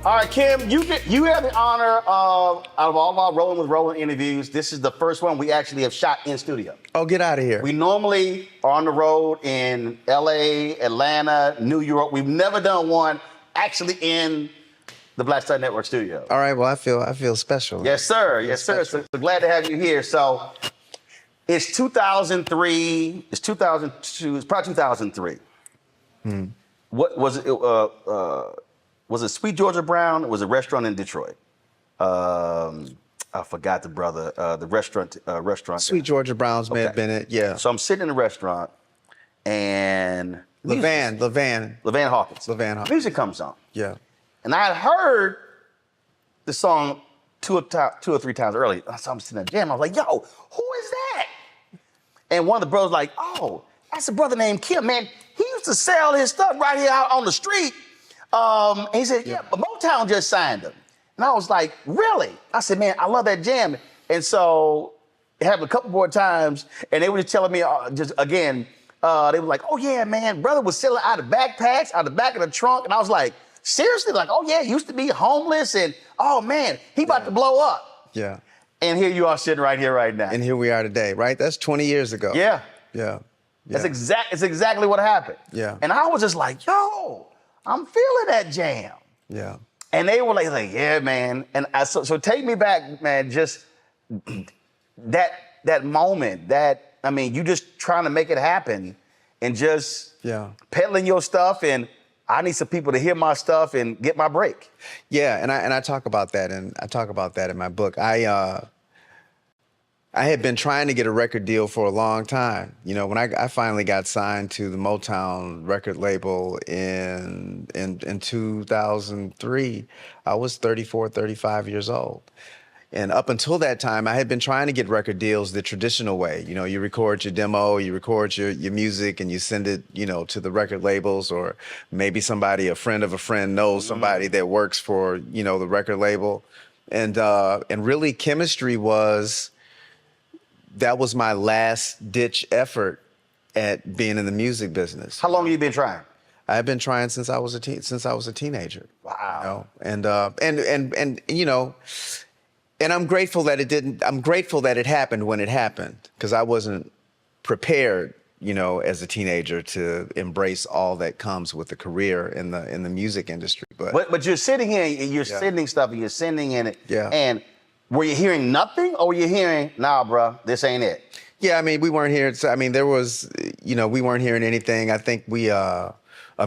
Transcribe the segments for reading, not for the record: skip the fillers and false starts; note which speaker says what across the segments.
Speaker 1: All right, Kim, you have the honor of, out of all of our Rolling with Roland interviews, this is the first one we actually have shot in studio.
Speaker 2: Oh, get out of here.
Speaker 1: We normally are on the road in LA, Atlanta, New York. We've never done one actually in the Black Star Network studio.
Speaker 2: All right, well, I feel special.
Speaker 1: Yes, sir. Yes, sir. So glad to have you here. So it's 2003. It's 2002. It's probably 2003. What was it? Was it Sweet Georgia Brown? It was a restaurant in Detroit. I forgot the brother. The restaurant.
Speaker 2: Sweet Georgia Brown's may have been it. Yeah.
Speaker 1: So I'm sitting in the restaurant, and
Speaker 2: Levan
Speaker 1: Hawkins. Music comes on.
Speaker 2: Yeah.
Speaker 1: And I had heard the song two or three times earlier. So I'm sitting in the jam. I was like, "Yo, who is that?" And one of the brothers like, "Oh, that's a brother named Kim. Man, he used to sell his stuff right here out on the street." And he said, "Yeah, but Motown just signed him." And I was like, "Really?" I said, "Man, I love that jam." And so it happened a couple more times, and they were just telling me, they were like, "Oh yeah, man, brother was selling out of backpacks, out the back of the trunk." And I was like, "Seriously?" Like, "Oh yeah, he used to be homeless, and oh man, he about to blow up."
Speaker 2: Yeah.
Speaker 1: And here you are sitting right here right now.
Speaker 2: And here we are today, right? That's 20 years ago.
Speaker 1: Yeah.
Speaker 2: Yeah.
Speaker 1: It's exactly what happened.
Speaker 2: Yeah.
Speaker 1: And I was just like, "Yo, I'm feeling that jam."
Speaker 2: Yeah.
Speaker 1: And they were like, "Yeah, man." And so take me back, man, just that moment, you just trying to make it happen and just peddling your stuff, and I need some people to hear my stuff and get my break.
Speaker 2: Yeah, and I talk about that, in my book. I had been trying to get a record deal for a long time. You know, when I finally got signed to the Motown record label in 2003, I was 34, 35 years old. And up until that time, I had been trying to get record deals the traditional way. You know, you record your demo, you record your music, and you send it, to the record labels, or maybe a friend of a friend knows somebody that works for, the record label. And really, Chemistry that was my last ditch effort at being in the music business.
Speaker 1: How long have you been trying?
Speaker 2: I've been trying since I was a teenager.
Speaker 1: Wow.
Speaker 2: And I'm grateful that it didn't. I'm grateful that it happened when it happened, because I wasn't prepared, as a teenager to embrace all that comes with a career in the music industry.
Speaker 1: But you're sitting here, and you're sending stuff, and you're sending in it.
Speaker 2: Yeah.
Speaker 1: And were you hearing nothing, or were you hearing, "Nah, bro, this ain't it"?
Speaker 2: Yeah, I mean, we weren't hearing. There was, we weren't hearing anything. I think a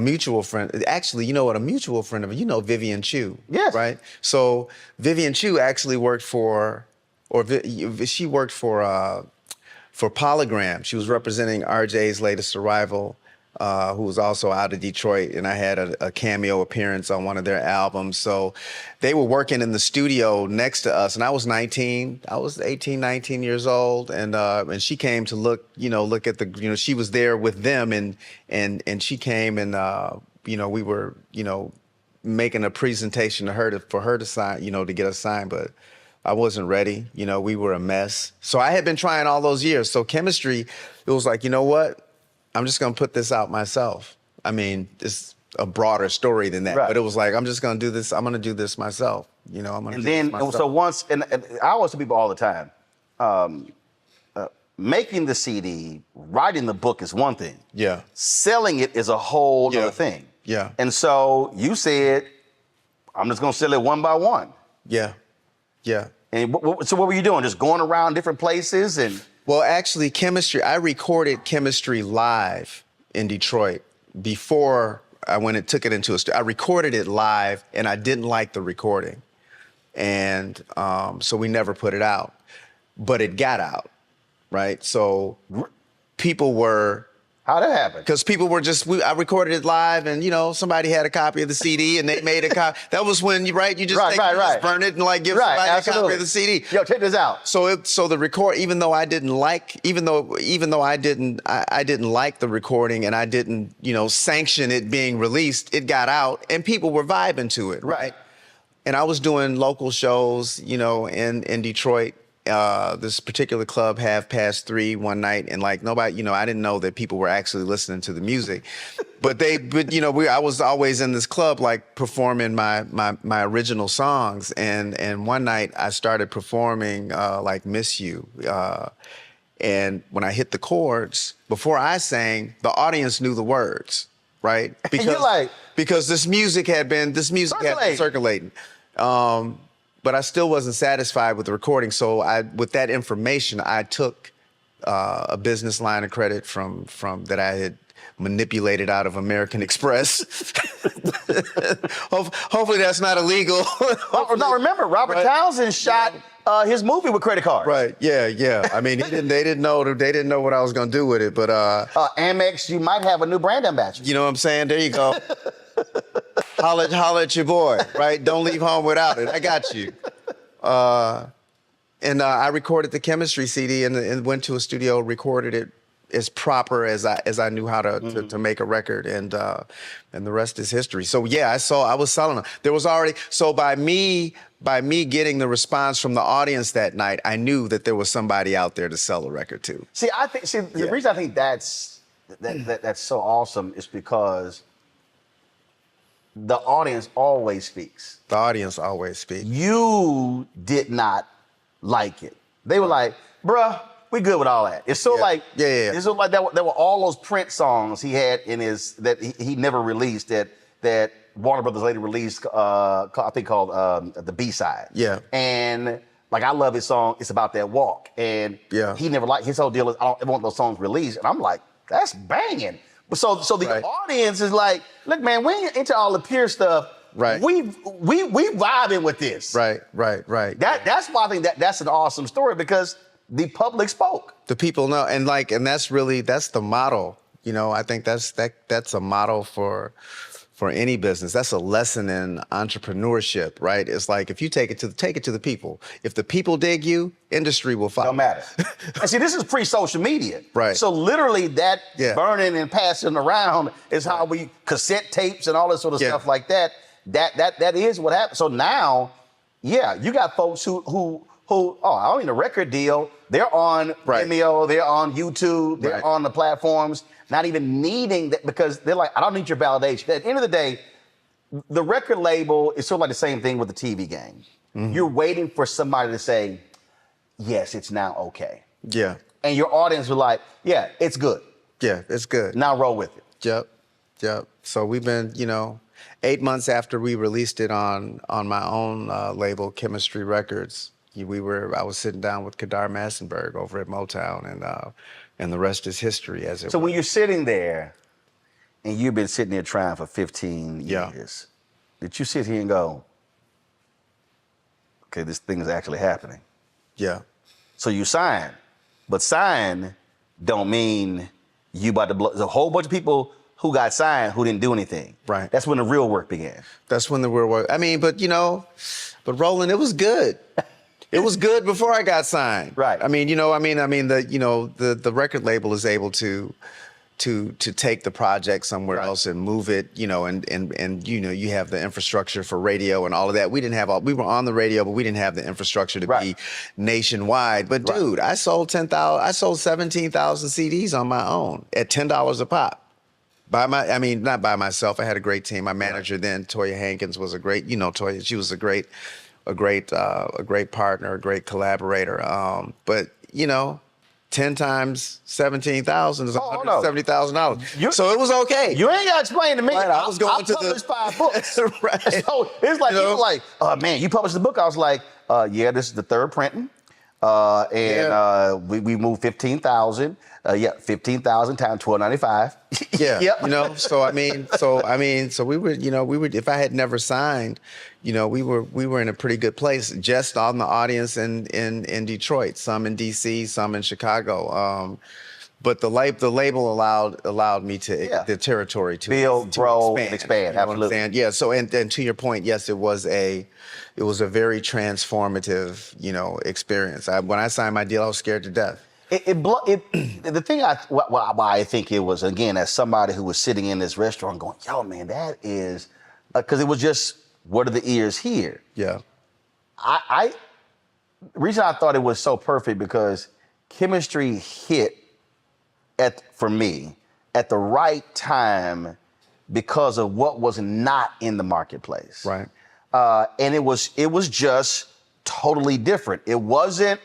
Speaker 2: mutual friend, actually, a mutual friend of Vivian Chu.
Speaker 1: Yes.
Speaker 2: Right? So Vivian Chu actually worked for Polygram. She was representing RJ's latest arrival, who was also out of Detroit, and I had a cameo appearance on one of their albums. So they were working in the studio next to us, and I was 19. I was 18, 19 years old, and she came to look at the, she was there with them, and she came, and we were, making a presentation to her for her to sign, to get us signed, but I wasn't ready. We were a mess. So I had been trying all those years. So Chemistry, it was like, you know what? I'm just gonna put this out myself. I mean, it's a broader story than that, but it was like, I'm just gonna do this. I'm gonna do this myself. I'm gonna. And then,
Speaker 1: so once, and I always tell people all the time, making the CD, writing the book is one thing.
Speaker 2: Yeah.
Speaker 1: Selling it is a whole other thing.
Speaker 2: Yeah.
Speaker 1: And so you said, "I'm just gonna sell it one by one."
Speaker 2: Yeah. Yeah.
Speaker 1: And so what were you doing? Just going around different places and?
Speaker 2: Well, actually, I recorded Chemistry live in Detroit before I went and took it into a studio. I recorded it live, and I didn't like the recording. And so we never put it out. But it got out, right? So people were...
Speaker 1: How'd that happen?
Speaker 2: Because people were I recorded it live, and somebody had a copy of the CD, and they made a copy. That was when you just burn it and give somebody a copy of the CD.
Speaker 1: Yo, check this out.
Speaker 2: So the record, even though I didn't like the recording, and I didn't sanction it being released, it got out, and people were vibing to it, right? And I was doing local shows, in Detroit. This particular club, 3:30 one night, and nobody, I didn't know that people were actually listening to the music. but you know, I was always in this club like performing my original songs, and one night I started performing like "Miss You," and when I hit the chords, before I sang, the audience knew the words, right?
Speaker 1: And you're like,
Speaker 2: because this music had been circulating. But I still wasn't satisfied with the recording, so with that information, I took a business line of credit from that I had manipulated out of American Express. Hopefully that's not illegal.
Speaker 1: No, remember, Robert Townsend shot his movie with credit cards.
Speaker 2: Right. Yeah. I mean, they didn't know what I was gonna do with it, but
Speaker 1: Amex, you might have a new brand ambassador.
Speaker 2: you know what I'm saying? There you go. Holla at your boy, right? Don't leave home without it. I got you. And I recorded the Chemistry CD and went to a studio, recorded it as proper as I knew how to make a record, and the rest is history. So yeah, I was selling them. There was already, so by me getting the response from the audience that night, I knew that there was somebody out there to sell a record to.
Speaker 1: The reason I think that's so awesome is because the audience always speaks.
Speaker 2: The audience always speaks.
Speaker 1: You did not like it. They were like, bruh, we good with all that. It's so like, it's so like there were all those Prince songs he had in his, that he never released, that Warner Brothers later released, I think called the B-side.
Speaker 2: Yeah.
Speaker 1: And like, I love his song, It's About That Walk. And he never liked, his whole deal is, I don't ever want those songs released. And I'm like, that's banging. So the audience is like, look, man, we ain't into all the pure stuff.
Speaker 2: Right.
Speaker 1: We vibing with this.
Speaker 2: Right.
Speaker 1: That's why I think that's an awesome story, because the public spoke.
Speaker 2: The people know, and that's the model. You know, I think that's a model for any business. That's a lesson in entrepreneurship, right? It's like, if you take it to the people. If the people dig you, industry will follow.
Speaker 1: Don't matter. And see, this is pre-social media.
Speaker 2: Right.
Speaker 1: So literally that burning and passing around is how we, cassette tapes and all this sort of stuff like that. That is what happened. So now, you got folks who I don't need a record deal. They're on Vimeo, they're on YouTube, they're on the platforms, not even needing that, because they're like, I don't need your validation. At the end of the day, the record label is sort of like the same thing with the TV game. Mm-hmm. You're waiting for somebody to say, yes, it's now okay.
Speaker 2: Yeah. And
Speaker 1: your audience are like, yeah, it's good.
Speaker 2: Yeah, it's good.
Speaker 1: Now roll with it.
Speaker 2: Yep. So we've been, 8 months after we released it on my own label, Chemistry Records, I was sitting down with Kadar Massenberg over at Motown, and the rest is history, as it
Speaker 1: So
Speaker 2: were.
Speaker 1: when you're sitting there, and you've been sitting there trying for 15 years, did you sit here and go, okay, this thing is actually happening?
Speaker 2: Yeah.
Speaker 1: So you sign, but sign don't mean you about to blow. There's a whole bunch of people who got signed who didn't do anything.
Speaker 2: Right.
Speaker 1: That's when the real work began.
Speaker 2: That's when the real work. I mean, but Roland, it was good. It was good before I got signed.
Speaker 1: Right.
Speaker 2: I mean, the record label is able to take the project somewhere else and move it, and you have the infrastructure for radio and all of that. We were on the radio, but we didn't have the infrastructure to be nationwide. But dude, I sold 17,000 CDs on my own at $10 a pop. Not by myself. I had a great team. My manager then, Toya Hankins, was a great, Toya, she was a great partner, a great collaborator. But 10 times 17,000 is $170,000. So it was okay.
Speaker 1: You ain't got to explain to me.
Speaker 2: Right, I was going to
Speaker 1: published 5 books.
Speaker 2: Right.
Speaker 1: So it's like, people like, man, you published the book. I was like, this is the 3rd printing. We moved 15,000. 15,000 times $12.95.
Speaker 2: Yeah. So we were, if I had never signed, we were in a pretty good place, just on the audience in Detroit, some in DC, some in Chicago. But the label allowed me to the territory to
Speaker 1: build, grow, expand. Absolutely.
Speaker 2: Yeah. So and to your point, yes, it was a very transformative, experience. When I signed my deal, I was scared to death.
Speaker 1: The thing why I think it was, again, as somebody who was sitting in this restaurant going, yo, man, that is, because it was just, what do the ears hear?
Speaker 2: Yeah.
Speaker 1: The reason I thought it was so perfect, because Chemistry hit for me at the right time because of what was not in the marketplace.
Speaker 2: Right.
Speaker 1: And it was just totally different. It wasn't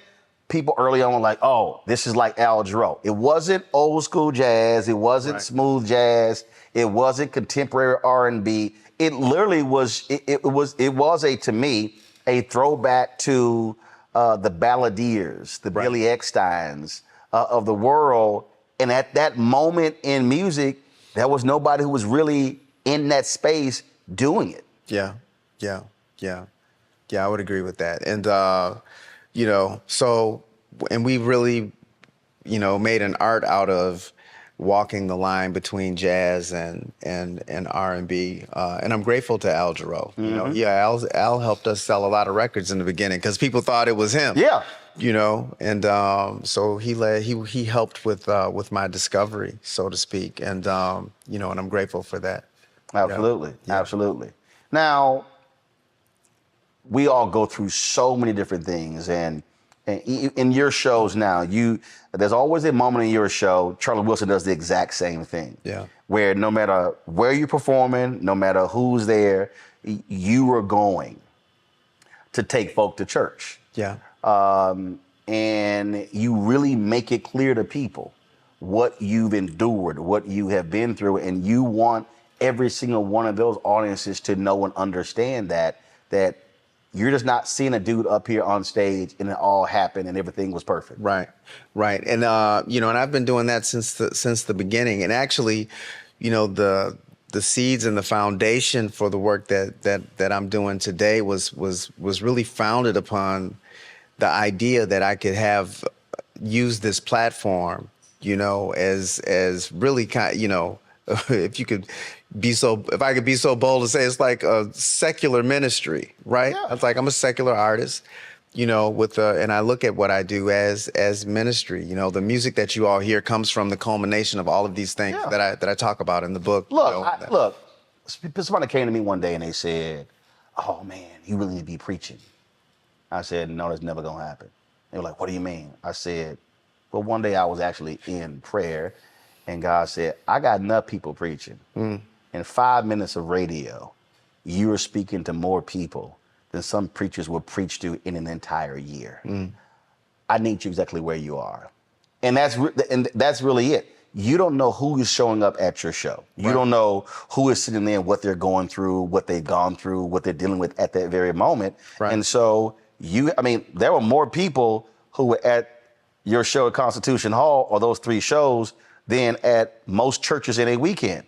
Speaker 1: people early on like, oh, this is like Al Jarreau. It wasn't old school jazz. It wasn't smooth jazz. It wasn't contemporary R&B. It literally was. It was to me a throwback to the balladeers, the Billy Ecksteins of the world. And at that moment in music, there was nobody who was really in that space doing it.
Speaker 2: Yeah. I would agree with that. And, and we really, made an art out of walking the line between jazz and R&B. And I'm grateful to Al Jarreau. Al helped us sell a lot of records in the beginning because people thought it was him.
Speaker 1: Yeah.
Speaker 2: And so he helped with my discovery, so to speak. And, and I'm grateful for that.
Speaker 1: Absolutely. Yeah. Absolutely. Now, we all go through so many different things, and in your shows now, there's always a moment in your show, Charlie Wilson does the exact same thing. Yeah. Where no matter where you're performing, no matter who's there, you are going to take folk to church. Yeah. And you really make it clear to people what you've endured, what you have been through, and you want every single one of those audiences to know and understand that you're just not seeing a dude up here on stage and it all happened and everything was perfect. Right.
Speaker 2: And, and I've been doing that since the beginning. And actually, the seeds and the foundation for the work that I'm doing today was really founded upon the idea that I could use this platform, as really if I could be so bold to say it's like a secular ministry, right? Yeah. It's like I'm a secular artist, and I look at what I do as ministry. The music that you all hear comes from the culmination of all of these things that I talk about in the book.
Speaker 1: Look, somebody came to me one day and they said, "Oh man, you really need to be preaching." I said, "No, that's never gonna happen." They were like, "What do you mean?" I said, "Well, one day I was actually in prayer, and God said, I got enough people preaching. In 5 minutes of radio, you are speaking to more people than some preachers will preach to in an entire year. I need you exactly where you are." And that's really it. You don't know who is showing up at your show. You don't know who is sitting there, what they're going through, what they've gone through, what they're dealing with at that very moment. And so there were more people who were at your show at Constitution Hall or those 3 shows than at most churches in a weekend.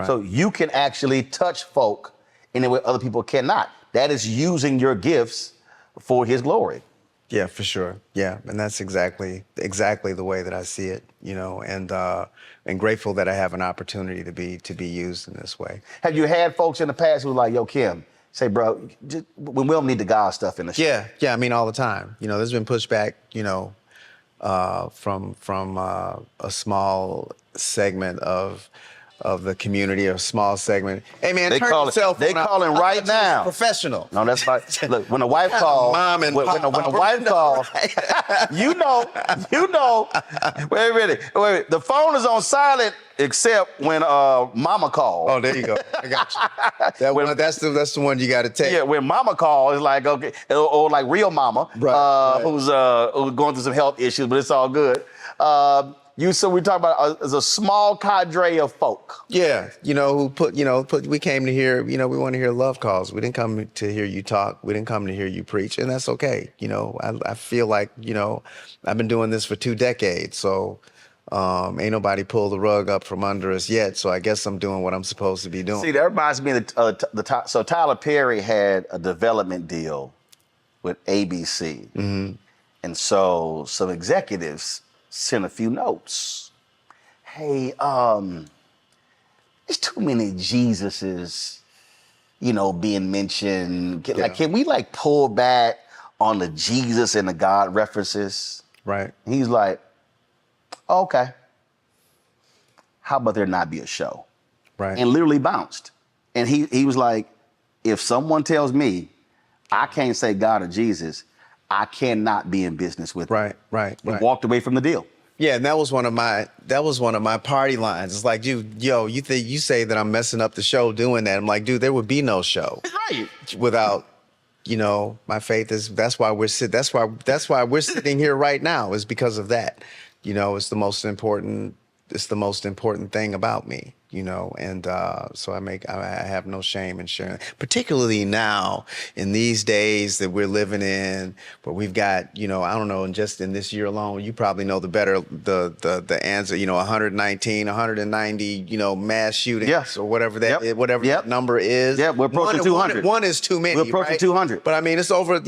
Speaker 1: So you can actually touch folk in a way other people cannot. That is using your gifts for his glory.
Speaker 2: Yeah, for sure. Yeah, and that's exactly the way that I see it, and grateful that I have an opportunity to be used in this way.
Speaker 1: Have you had folks in the past who were like, "Yo, Kim, say, bro, we don't need the God stuff in the show"?
Speaker 2: Yeah, I mean, all the time. There's been pushback, from a small segment of the community, a small segment. Hey man,
Speaker 1: they calling right now.
Speaker 2: Professional.
Speaker 1: No, that's like, look, when the wife calls, when the wife calls, you know. Wait a minute. The phone is on silent except when mama calls.
Speaker 2: Oh, there you go. I got you. That's the one you got to take.
Speaker 1: Yeah, when mama calls, it's like, okay, or like real mama, who's going through some health issues, but it's all good. So we talk about as a small cadre of folk.
Speaker 2: Yeah, we came to hear, we want to hear love calls. We didn't come to hear you talk. We didn't come to hear you preach, and that's okay. I feel like, I've been doing this for 2 decades, so ain't nobody pulled the rug up from under us yet, so I guess I'm doing what I'm supposed to be doing.
Speaker 1: See, that reminds me of so Tyler Perry had a development deal with ABC. And so some executives sent a few notes. Hey, there's too many Jesuses, being mentioned. Can we pull back on the Jesus and the God references? Right. And he's like, okay. How about there not be a show? Right. And literally bounced. And he was like, if someone tells me I can't say God or Jesus, I cannot be in business with them. Right. And walked away from the deal.
Speaker 2: Yeah, and that was one of my party lines. It's like, dude, you say that I'm messing up the show doing that. I'm like, dude, there would be no show
Speaker 1: Right.
Speaker 2: without, my faith is that's why we're sitting here right now, is because of that. It's the most important thing about me, and so I have no shame in sharing, particularly now in these days that we're living in, where we've got, I don't know, and just in this year alone, you probably know the answer, 119, 190, mass shootings,
Speaker 1: Yes.
Speaker 2: or whatever that
Speaker 1: Yep.
Speaker 2: whatever
Speaker 1: Yep.
Speaker 2: that number is.
Speaker 1: Yeah, we're approaching 200.
Speaker 2: One is too many.
Speaker 1: We're approaching
Speaker 2: right?
Speaker 1: 200.
Speaker 2: But I mean, it's over, and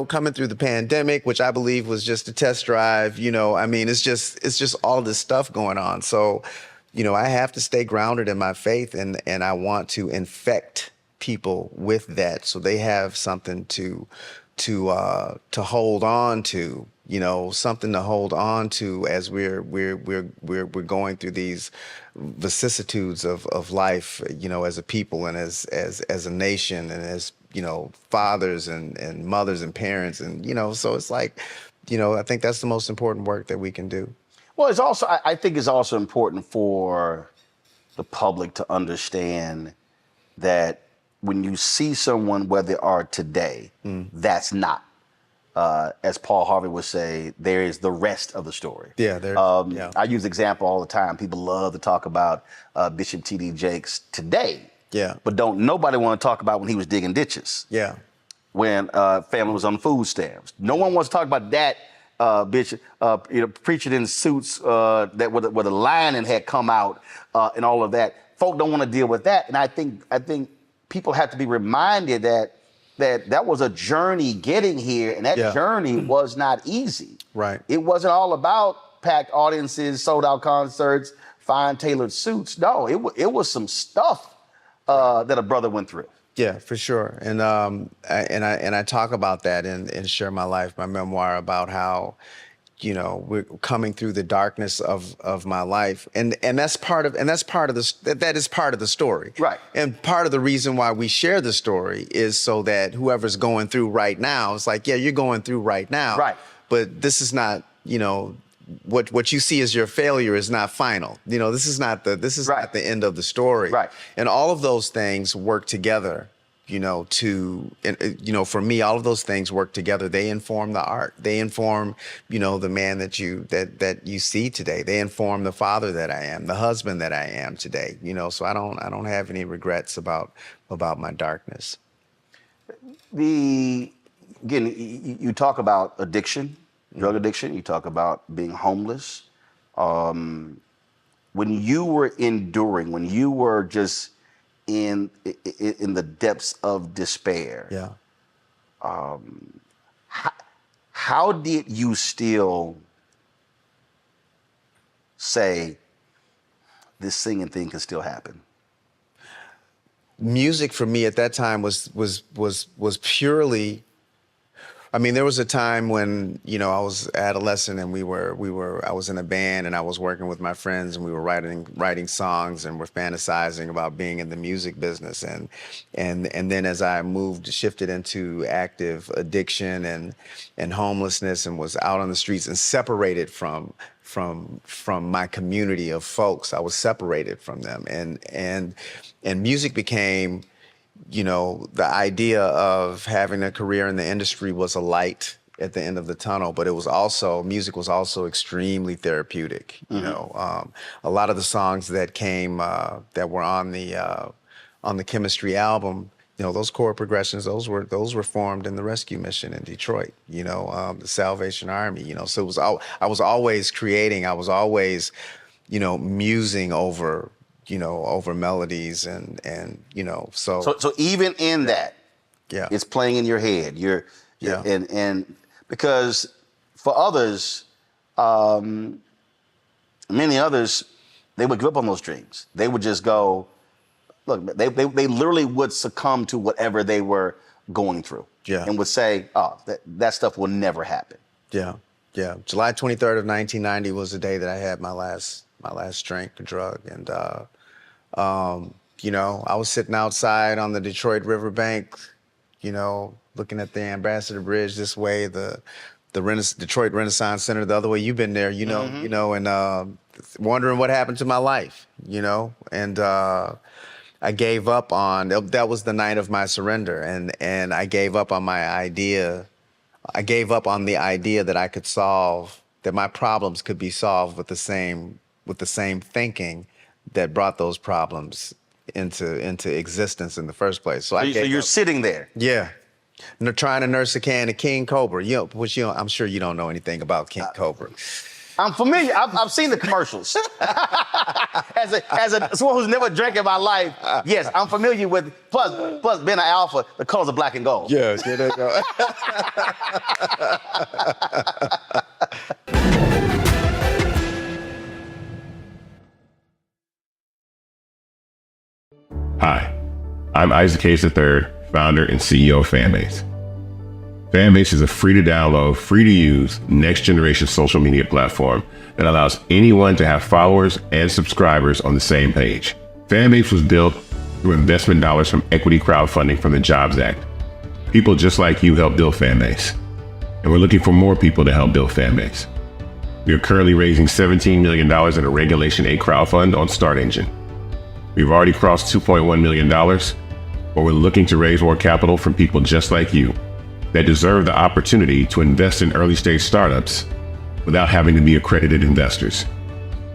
Speaker 2: coming through the pandemic, which I believe was just a test drive, it's just all this stuff going on. So, I have to stay grounded in my faith, and I want to infect people with that, so they have something to hold on to, something to hold on to as we're going through these vicissitudes of life, as a people and as a nation, and as fathers and mothers and parents, and so it's like, I think that's the most important work that we can do.
Speaker 1: Well, it's also, I think it's also important for the public to understand that when you see someone where they are today, that's not, as Paul Harvey would say, there is the rest of the story.
Speaker 2: Yeah,
Speaker 1: I use the example all the time. People love to talk about Bishop T.D. Jakes today.
Speaker 2: Yeah.
Speaker 1: But nobody want to talk about when he was digging ditches.
Speaker 2: Yeah.
Speaker 1: When family was on food stamps. No one wants to talk about that bishop, preaching in suits that where the lining had come out and all of that. Folk don't want to deal with that, and I think people have to be reminded that was a journey getting here, and that journey was not easy.
Speaker 2: Right.
Speaker 1: It wasn't all about packed audiences, sold out concerts, fine tailored suits. No, it was some stuff that a brother went through.
Speaker 2: Yeah, for sure. And I talk about that in Share My Life, my memoir, about how, we're coming through the darkness of my life. And that's part of the story.
Speaker 1: Right.
Speaker 2: And part of the reason why we share the story is so that whoever's going through right now, it's like, yeah, you're going through right now.
Speaker 1: Right.
Speaker 2: But this is not, what you see as your failure is not final. This is not the end of the story.
Speaker 1: Right.
Speaker 2: And all of those things work together, for me, all of those things work together. They inform the art. They inform, the man that you see today. They inform the father that I am, the husband that I am today. So I don't have any regrets about my darkness.
Speaker 1: Again, you talk about addiction, drug addiction. You talk about being homeless. When you were enduring, when you were just in the depths of despair,
Speaker 2: Yeah.
Speaker 1: How did you still say this singing thing can still happen?
Speaker 2: Music for me at that time was purely. I mean, there was a time when, I was adolescent, and I was in a band, and I was working with my friends, and we were writing songs, and we're fantasizing about being in the music business. And then as I shifted into active addiction and homelessness, and was out on the streets and separated from my community of folks, I was separated from them. And music became, the idea of having a career in the industry was a light at the end of the tunnel, but music was also extremely therapeutic. A lot of the songs that came, that were on the Chemistry album, those chord progressions, those were formed in the rescue mission in Detroit, the Salvation Army, so I was always creating, I was always, musing over melodies and So
Speaker 1: even in that,
Speaker 2: yeah,
Speaker 1: it's playing in your head. And because for others, many others, they would give up on those dreams. They would just go, look, they literally would succumb to whatever they were going through.
Speaker 2: Yeah.
Speaker 1: And would say, oh, that stuff will never happen.
Speaker 2: Yeah. July 23rd of 1990 was the day that I had my last drink or drug. And, I was sitting outside on the Detroit riverbank, looking at the Ambassador Bridge this way, the Detroit Renaissance Center the other way. You've been there, and wondering what happened to my life, and I gave up on, that was the night of my surrender, and I gave up on my idea. I gave up on the idea that I could that my problems could be solved with the same thinking that brought those problems into existence in the first place. So
Speaker 1: you're sitting there.
Speaker 2: Yeah. Trying to nurse a can of King Cobra, I'm sure you don't know anything about King Cobra.
Speaker 1: I'm familiar. I've seen the commercials. as someone who's never drank in my life, yes, I'm familiar with. Plus being an alpha, the colors are black and gold.
Speaker 2: Yeah, there you go.
Speaker 3: Hi, I'm Isaac Hayes III, founder and CEO of Fanbase. Fanbase is a free-to-download, free-to-use, next-generation social media platform that allows anyone to have followers and subscribers on the same page. Fanbase was built through investment dollars from equity crowdfunding from the Jobs Act. People just like you helped build Fanbase, and we're looking for more people to help build Fanbase. We are currently raising $17 million in a Regulation A crowdfund on StartEngine. We've already crossed $2.1 million, but we're looking to raise more capital from people just like you that deserve the opportunity to invest in early stage startups without having to be accredited investors.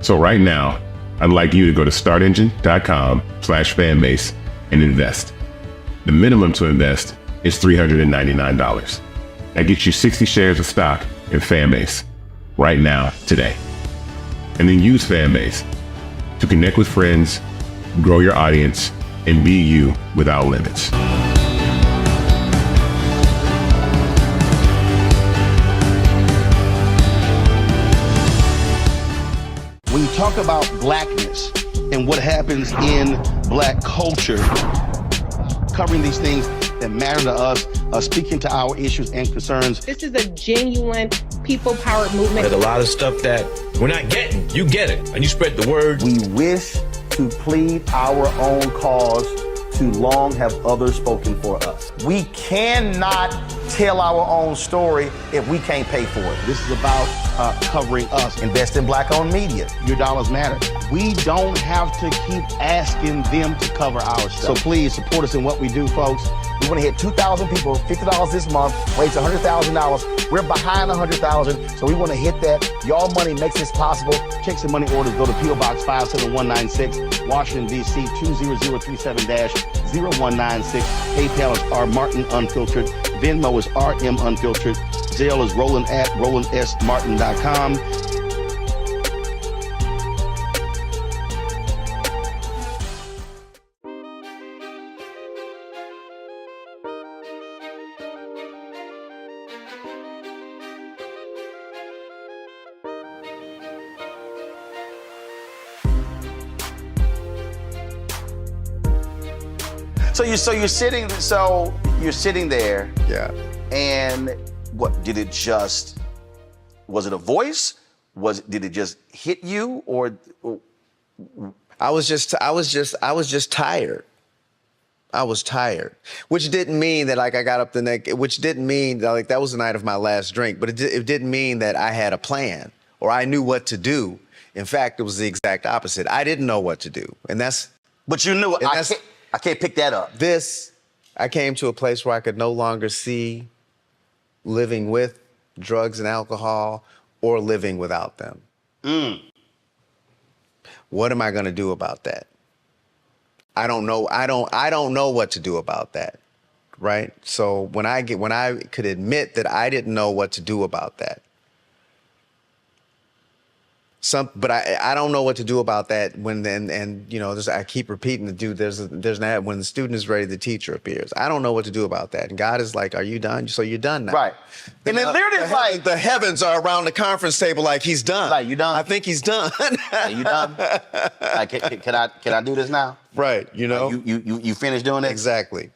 Speaker 3: So right now, I'd like you to go to startengine.com/fanbase and invest. The minimum to invest is $399. That gets you 60 shares of stock in Fanbase right now, today. And then use Fanbase to connect with friends, grow your audience, and be you without limits.
Speaker 1: When you talk about blackness and what happens in black culture, covering these things that matter to us, speaking to our issues and concerns.
Speaker 4: This is a genuine people-powered movement.
Speaker 5: There's a lot of stuff that we're not getting. You get it, and you spread the word.
Speaker 1: We wish to plead our own cause, to long have others spoken for us. We cannot tell our own story if we can't pay for it. This is about covering us. Invest in black-owned media. Your dollars matter. We don't have to keep asking them to cover our stuff. So please support us in what we do, folks. We want to hit 2,000 people, $50 this month, raise $100,000. We're behind 100,000, so we want to hit that. Y'all money makes this possible. Checks and money orders go to P.O. Box 57196, Washington, D.C. 20036-0196. PayPal is R Martin Unfiltered. Venmo is RM Unfiltered. Zelle is Roland at RolandSMartin.com. So you're sitting there.
Speaker 2: Yeah.
Speaker 1: And what did it just? Was it a voice? Did it just hit you, or?
Speaker 2: I was just tired. I was tired, which didn't mean that I got up the next. Which didn't mean that that was the night of my last drink. But it didn't mean that I had a plan or I knew what to do. In fact, it was the exact opposite. I didn't know what to do, and that's.
Speaker 1: But you knew. I can't pick that up.
Speaker 2: I came to a place where I could no longer see living with drugs and alcohol or living without them. What am I going to do about that? I don't know. I don't know what to do about that. Right? So when I could admit that I didn't know what to do about that. But I don't know what to do about that I keep repeating the dude, there's an ad, when the student is ready, the teacher appears. I don't know what to do about that. And God is like, are you done? So you're done now.
Speaker 1: Right. And then literally like
Speaker 2: the heavens are around the conference table like he's done.
Speaker 1: Like, you done?
Speaker 2: I think he's done.
Speaker 1: Are you done? Like, can I do this now?
Speaker 2: Right.
Speaker 1: You finished doing it?
Speaker 2: Exactly.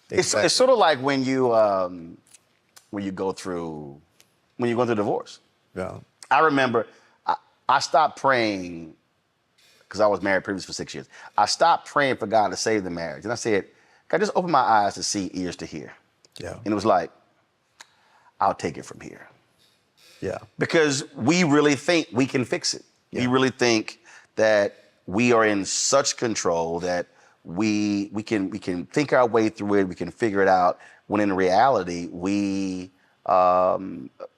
Speaker 1: It's sort of like when you go through divorce.
Speaker 2: Yeah.
Speaker 1: I remember I stopped praying because I was married previously for 6 years. I stopped praying for God to save the marriage. And I said, God, just open my eyes to see, ears to hear.
Speaker 2: Yeah.
Speaker 1: And it was like, I'll take it from here.
Speaker 2: Yeah.
Speaker 1: Because we really think we can fix it.
Speaker 2: Yeah.
Speaker 1: We really think that we are in such control that we can think our way through it. We can figure it out. When in reality, we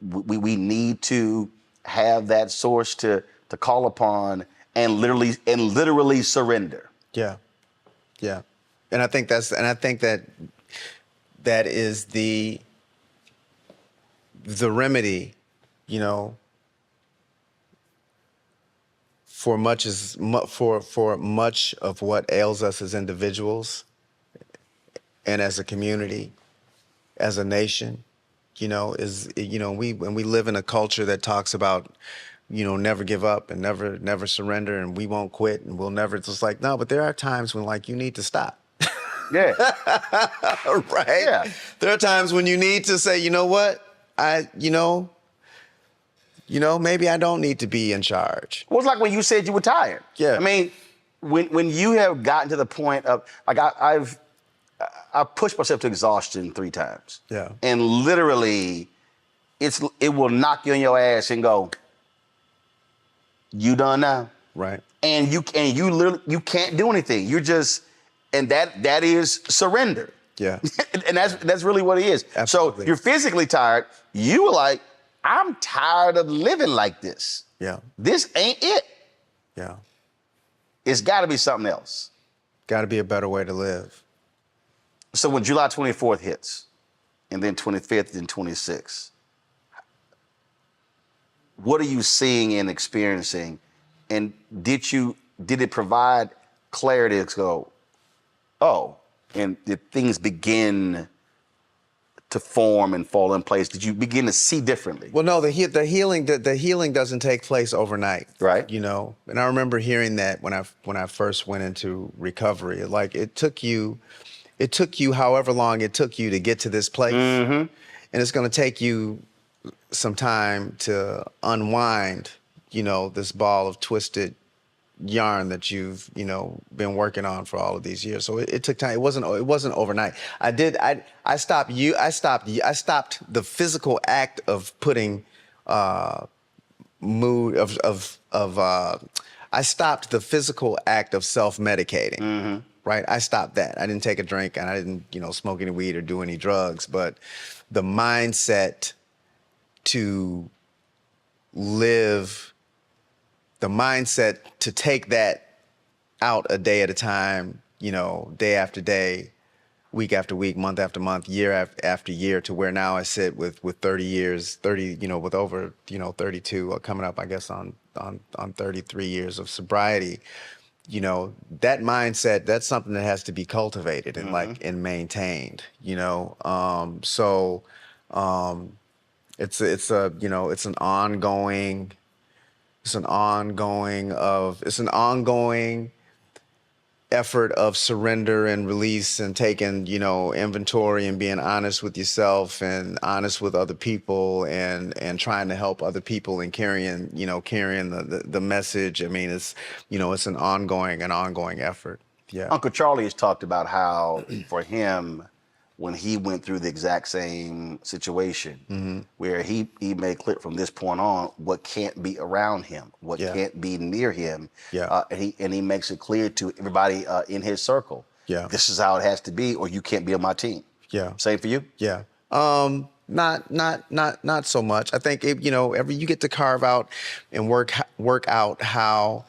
Speaker 1: need to have that source to call upon and literally surrender.
Speaker 2: Yeah. Yeah. And I think that is the remedy, you know, for much of what ails us as individuals and as a community, as a nation, you know, when we live in a culture that talks about, you know, never give up and never surrender and we won't quit and we'll never, it's just like, no, but there are times when like you need to stop.
Speaker 1: Yeah.
Speaker 2: Right?
Speaker 1: Yeah.
Speaker 2: There are times when you need to say, you know what, maybe I don't need to be in charge.
Speaker 1: Well, it's like when you said you were tired.
Speaker 2: Yeah.
Speaker 1: I mean, when you have gotten to the point of, like, I've pushed myself to exhaustion 3 times.
Speaker 2: Yeah.
Speaker 1: And literally, it will knock you on your ass and go, you done now?
Speaker 2: Right.
Speaker 1: And you literally, you can't do anything. You're just, and that is surrender.
Speaker 2: Yeah.
Speaker 1: And that's really what it is.
Speaker 2: Absolutely.
Speaker 1: So you're physically tired. You were like, I'm tired of living like this.
Speaker 2: Yeah.
Speaker 1: This ain't it.
Speaker 2: Yeah.
Speaker 1: It's got to be something else.
Speaker 2: Got to be a better way to live.
Speaker 1: So when July 24th hits, and then 25th and 26th, what are you seeing and experiencing? And did it provide clarity to go, oh, and did things begin to form and fall in place? Did you begin to see differently?
Speaker 2: Well, no, the healing doesn't take place overnight,
Speaker 1: Right.
Speaker 2: You know, and I remember hearing that when I first went into recovery. Like it took you however long it took you to get to this place, and it's going to take you some time to unwind, you know, this ball of twisted yarn that you've, you know, been working on for all of these years. So it took time. It wasn't overnight. I stopped the physical act of putting I stopped the physical act of self-medicating. Right? I stopped that. I didn't take a drink and I didn't, you know, smoke any weed or do any drugs, but the mindset to take that out a day at a time, you know, day after day, week after week, month after month, year after year, to where now I sit with 30 years, with over, 32, coming up, I guess, on 33 years of sobriety. You know, that mindset, that's something that has to be cultivated and and maintained, you know. It's an ongoing effort of surrender and release and taking, you know, inventory and being honest with yourself and honest with other people and trying to help other people and carrying the message. I mean, it's an ongoing effort. Yeah.
Speaker 1: Uncle Charlie has talked about how for him, when he went through the exact same situation, where he made clear from this point on what can't be around him, what can't be near him, and he makes it clear to everybody in his circle, this is how it has to be, or you can't be on my team.
Speaker 2: Yeah.
Speaker 1: Same for you?
Speaker 2: Yeah. Not so much. I think you get to carve out and work out how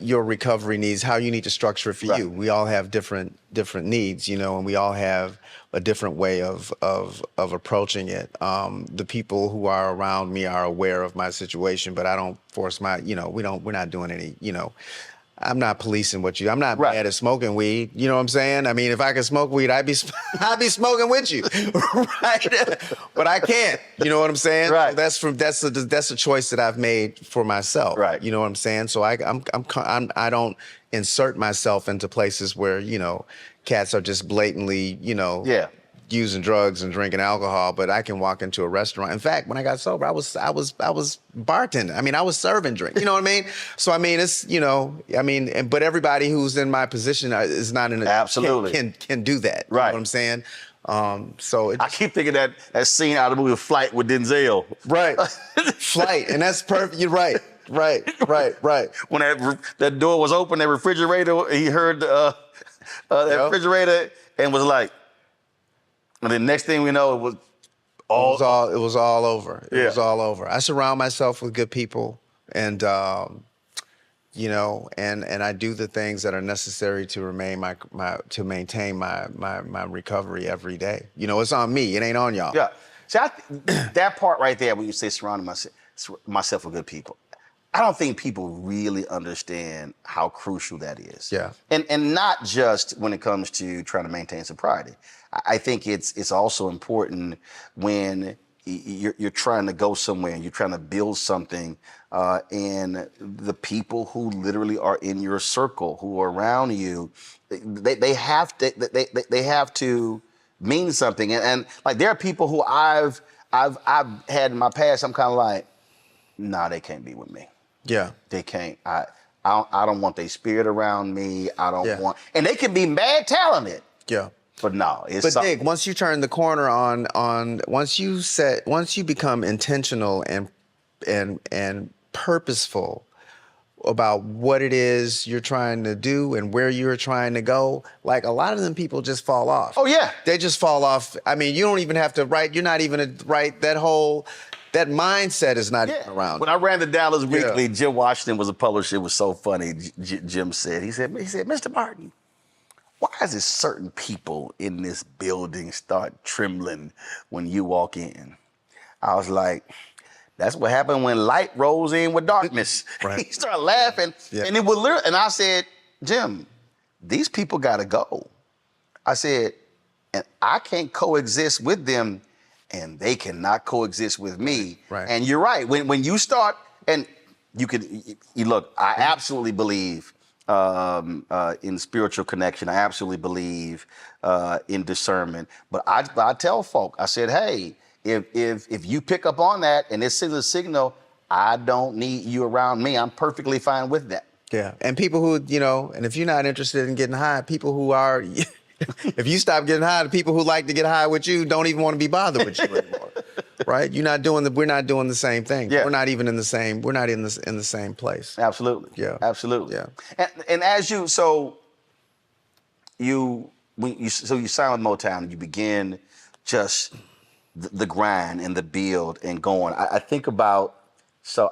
Speaker 2: your recovery needs, how you need to structure it for you. We all have different needs, you know, and we all have a different way of approaching it. The people who are around me are aware of my situation, but I don't force we're not doing any, I'm not policing I'm not bad at smoking weed. You know what I'm saying? I mean, if I could smoke weed, I'd be smoking with you, right? But I can't. You know what I'm saying?
Speaker 1: Right.
Speaker 2: So that's a choice that I've made for myself. Right. You know what I'm saying? So I don't insert myself into places where cats are just blatantly using drugs and drinking alcohol, but I can walk into a restaurant. In fact, when I got sober, I was bartending. I mean, I was serving drinks. You know what I mean? So I mean, it's but everybody who's in my position is not in a
Speaker 1: absolutely
Speaker 2: can do that.
Speaker 1: Right.
Speaker 2: You know what I'm saying? So
Speaker 1: I keep thinking that scene out of the movie Flight with Denzel.
Speaker 2: right, Flight, and that's perfect. You're right. Right.
Speaker 1: When that door was open, that refrigerator, he heard that refrigerator and was like, and the next thing we know, it was all
Speaker 2: over. It was all over. I surround myself with good people, and you know, and I do the things that are necessary to maintain my recovery every day. You know, it's on me. It ain't on y'all.
Speaker 1: Yeah. See, that part right there, when you say surrounding myself with good people, I don't think people really understand how crucial that is.
Speaker 2: Yeah.
Speaker 1: And not just when it comes to trying to maintain sobriety. I think it's also important when you're trying to go somewhere and you're trying to build something, and the people who literally are in your circle, who are around you, they have to mean something. And like there are people who I've had in my past. I'm kind of like, nah, they can't be with me.
Speaker 2: Yeah,
Speaker 1: they can't. I don't want their spirit around me. I don't want, and they can be mad talented.
Speaker 2: Yeah.
Speaker 1: But no, it's
Speaker 2: but
Speaker 1: something.
Speaker 2: Nick, once you turn the corner on once you become intentional and purposeful about what it is you're trying to do and where you're trying to go, like a lot of them people just fall off.
Speaker 1: Oh yeah,
Speaker 2: they just fall off. I mean, you don't even have to write. You're not even write that whole. That mindset is not even around.
Speaker 1: When I ran the Dallas Weekly, Jim Washington was a publisher. It was so funny. Jim said, he said, Mr. Martin, why is it certain people in this building start trembling when you walk in? I was like, that's what happened when light rolls in with darkness.
Speaker 2: Right.
Speaker 1: He started laughing, and it was literally, and I said, Jim, these people gotta go. I said, and I can't coexist with them, and they cannot coexist with me.
Speaker 2: Right.
Speaker 1: And you're right. When you start, and you look, I absolutely believe in spiritual connection. I absolutely believe in discernment. But I tell folk, I said, hey, if you pick up on that and it sends a signal, I don't need you around me. I'm perfectly fine with that.
Speaker 2: Yeah. And people who, you know, and if you're not interested in getting high, people who are, if you stop getting high, the people who like to get high with you don't even want to be bothered with you anymore. Right? We're not doing the same thing. Yeah. We're not even in the same place.
Speaker 1: Absolutely.
Speaker 2: Yeah.
Speaker 1: Absolutely.
Speaker 2: Yeah.
Speaker 1: And as you signed with Motown and you begin just the grind and the build and going. I think about,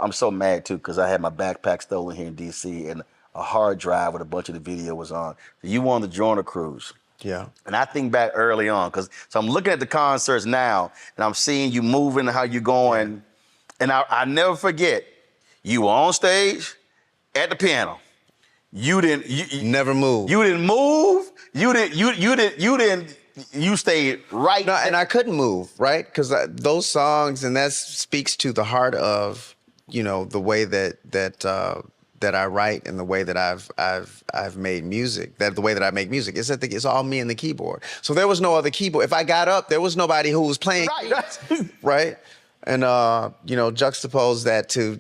Speaker 1: I'm so mad too, because I had my backpack stolen here in DC and a hard drive with a bunch of the video was on. So you wanted to join a cruise.
Speaker 2: Yeah.
Speaker 1: And I think back early on, so I'm looking at the concerts now and I'm seeing you moving, how you going. And I never forget, you were on stage at the piano. You
Speaker 2: never moved.
Speaker 1: You didn't move. You stayed right.
Speaker 2: No, and I couldn't move, right? Because those songs, and that speaks to the heart of, you know, the way that I write and the way that I've made music, the way that I make music, is that it's all me and the keyboard. So there was no other keyboard. If I got up, there was nobody who was playing, right? And juxtapose that to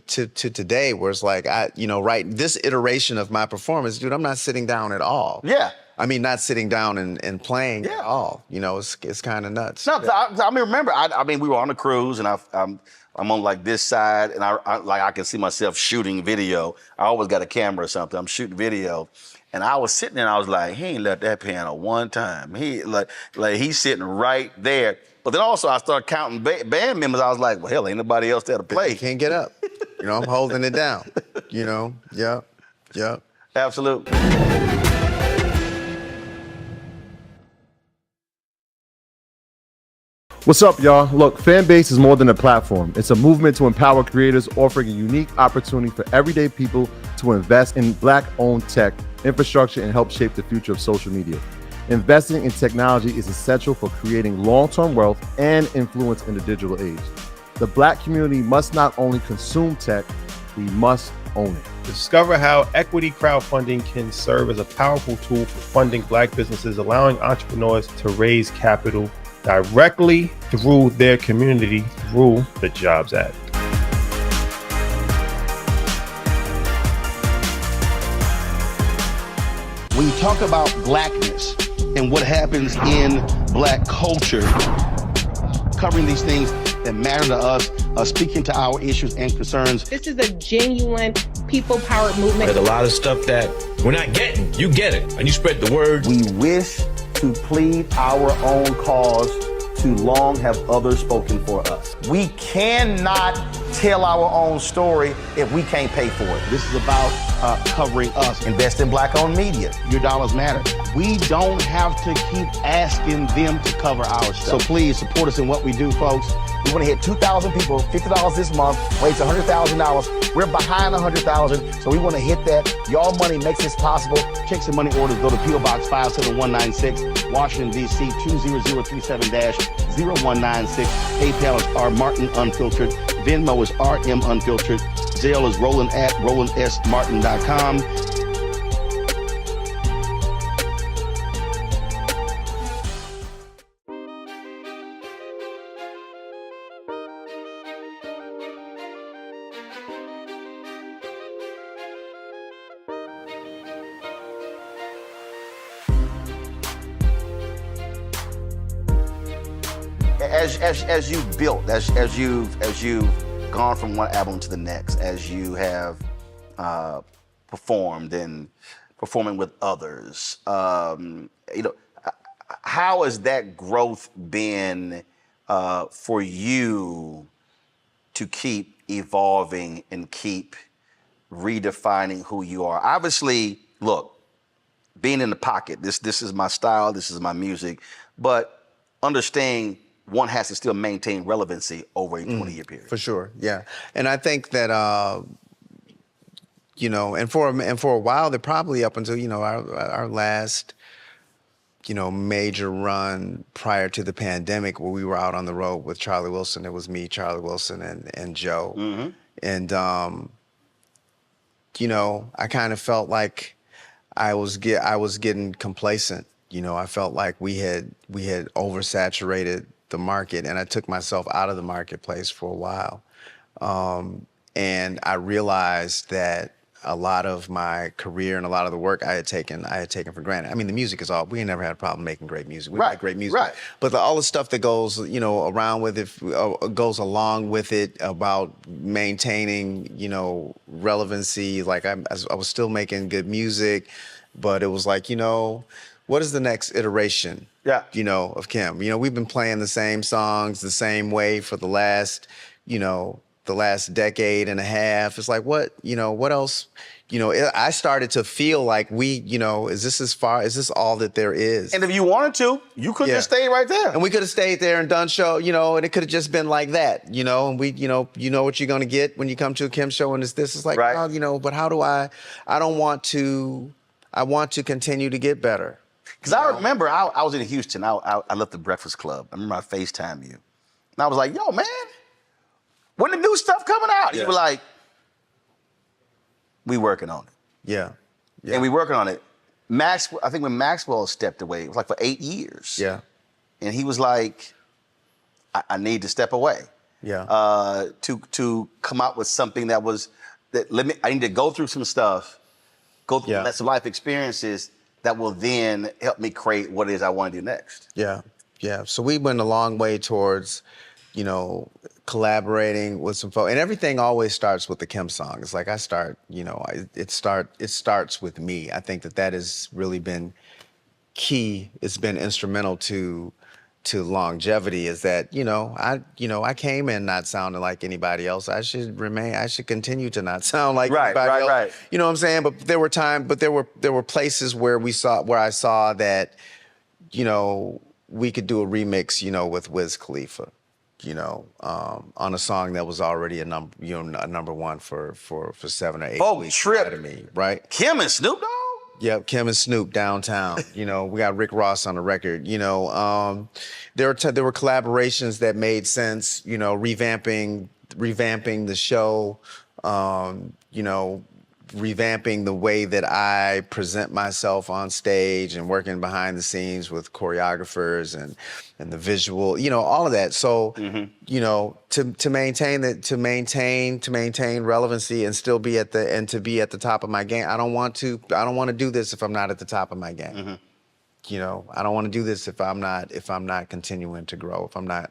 Speaker 2: today, where it's like this iteration of my performance, dude, I'm not sitting down at all.
Speaker 1: Yeah.
Speaker 2: I mean, not sitting down and playing at all. You know, it's kind of nuts.
Speaker 1: No, I mean, remember, I mean, we were on a cruise and I'm on like this side and I can see myself shooting video. I always got a camera or something. I'm shooting video. And I was sitting there and I was like, he ain't left that piano one time. He like he's sitting right there. But then also I started counting band members. I was like, well, hell, ain't nobody else there to play.
Speaker 2: You can't get up. You know, I'm holding it down. You know, yeah.
Speaker 1: Absolutely.
Speaker 6: What's up, y'all? Look, Fanbase is more than a platform. It's a movement to empower creators, offering a unique opportunity for everyday people to invest in Black-owned tech, infrastructure, and help shape the future of social media. Investing in technology is essential for creating long-term wealth and influence in the digital age. The Black community must not only consume tech, we must own it.
Speaker 7: Discover how equity crowdfunding can serve as a powerful tool for funding Black businesses, allowing entrepreneurs to raise capital directly through their community through the Jobs Act.
Speaker 1: When you talk about Blackness, and what happens in Black culture, covering these things that matter to us, speaking to our issues and concerns.
Speaker 4: This is a genuine people-powered movement.
Speaker 5: There's a lot of stuff that we're not getting. You get it, and you spread the word.
Speaker 1: We wish to plead our own cause. Too long have others spoken for us. We cannot tell our own story if we can't pay for it. This is about covering us. Invest in Black-owned media. Your dollars matter. We don't have to keep asking them to cover our stuff. So please support us in what we do, folks. We want to hit 2,000 people, $50 this month, raise $100,000. We're behind 100,000, so we want to hit that. Y'all money makes this possible. Checks and money orders go to P.O. Box 57196, Washington, D.C. 20037-0196. PayPal is R Martin Unfiltered. Venmo is RM Unfiltered. Zelle is Roland at RolandSMartin.com. As you've built, as you've gone from one album to the next, as you have performed and performing with others, how has that growth been for you to keep evolving and keep redefining who you are? Obviously, look, being in the pocket, this is my style, this is my music, but understanding one has to still maintain relevancy over a 20-year period.
Speaker 2: For sure, yeah. And I think that, and for a while, they're probably up until, our last, major run prior to the pandemic where we were out on the road with Charlie Wilson. It was me, Charlie Wilson, and Joe. Mm-hmm. And, I kind of felt like I was getting complacent. I felt like we had oversaturated the market, and I took myself out of the marketplace for a while. And I realized that a lot of my career and a lot of the work I had taken for granted. I mean, the music is we ain't never had a problem making great music. We make great music. Right. But all the stuff that goes, around with it, goes along with it about maintaining, relevancy. Like I was still making good music, but it was like, what is the next iteration? Yeah. Of Kim? We've been playing the same songs the same way for the last decade and a half. It's like, what else? I started to feel like is this all that there is?
Speaker 1: And if you wanted to, you could just stay right there.
Speaker 2: And we could have stayed there and done show, and it could have just been like that, and we, you know what you're going to get when you come to a Kim show and it's this. It's like, right. Oh, but how do I want to continue to get better.
Speaker 1: Because I remember I was in Houston. I left the Breakfast Club. I remember I FaceTimed you. And I was like, yo, man, when the new stuff coming out? Yeah. You were like, we working on it.
Speaker 2: Yeah.
Speaker 1: And we working on it. I think when Maxwell stepped away, it was like for 8 years.
Speaker 2: Yeah.
Speaker 1: And he was like, I need to step away.
Speaker 2: Yeah.
Speaker 1: To come out with something I need to go through some stuff, go through some life experiences that will then help me create what it is I want to do next.
Speaker 2: Yeah, yeah. So we went a long way towards, collaborating with some folks. And everything always starts with the Kim song. It's like it starts with me. I think that has really been key. It's been instrumental to longevity, is that, I came in not sounding like anybody else. I should continue to not sound like anybody else. Right. You know what I'm saying? But there were places where I saw that, we could do a remix, with Wiz Khalifa, on a song that was already a number one for 7 or 8 weeks ahead of me, right?
Speaker 1: Kim and Snoop Dogg?
Speaker 2: Yep, Kim and Snoop downtown. We got Rick Ross on the record. There were collaborations that made sense. Revamping the show. Revamping the way that I present myself on stage and working behind the scenes with choreographers and the visual. All of that. So to maintain relevancy and still be at the top of my game. I don't want to do this if I'm not at the top of my game. you know, I don't want to do this if I'm not continuing to grow, if I'm not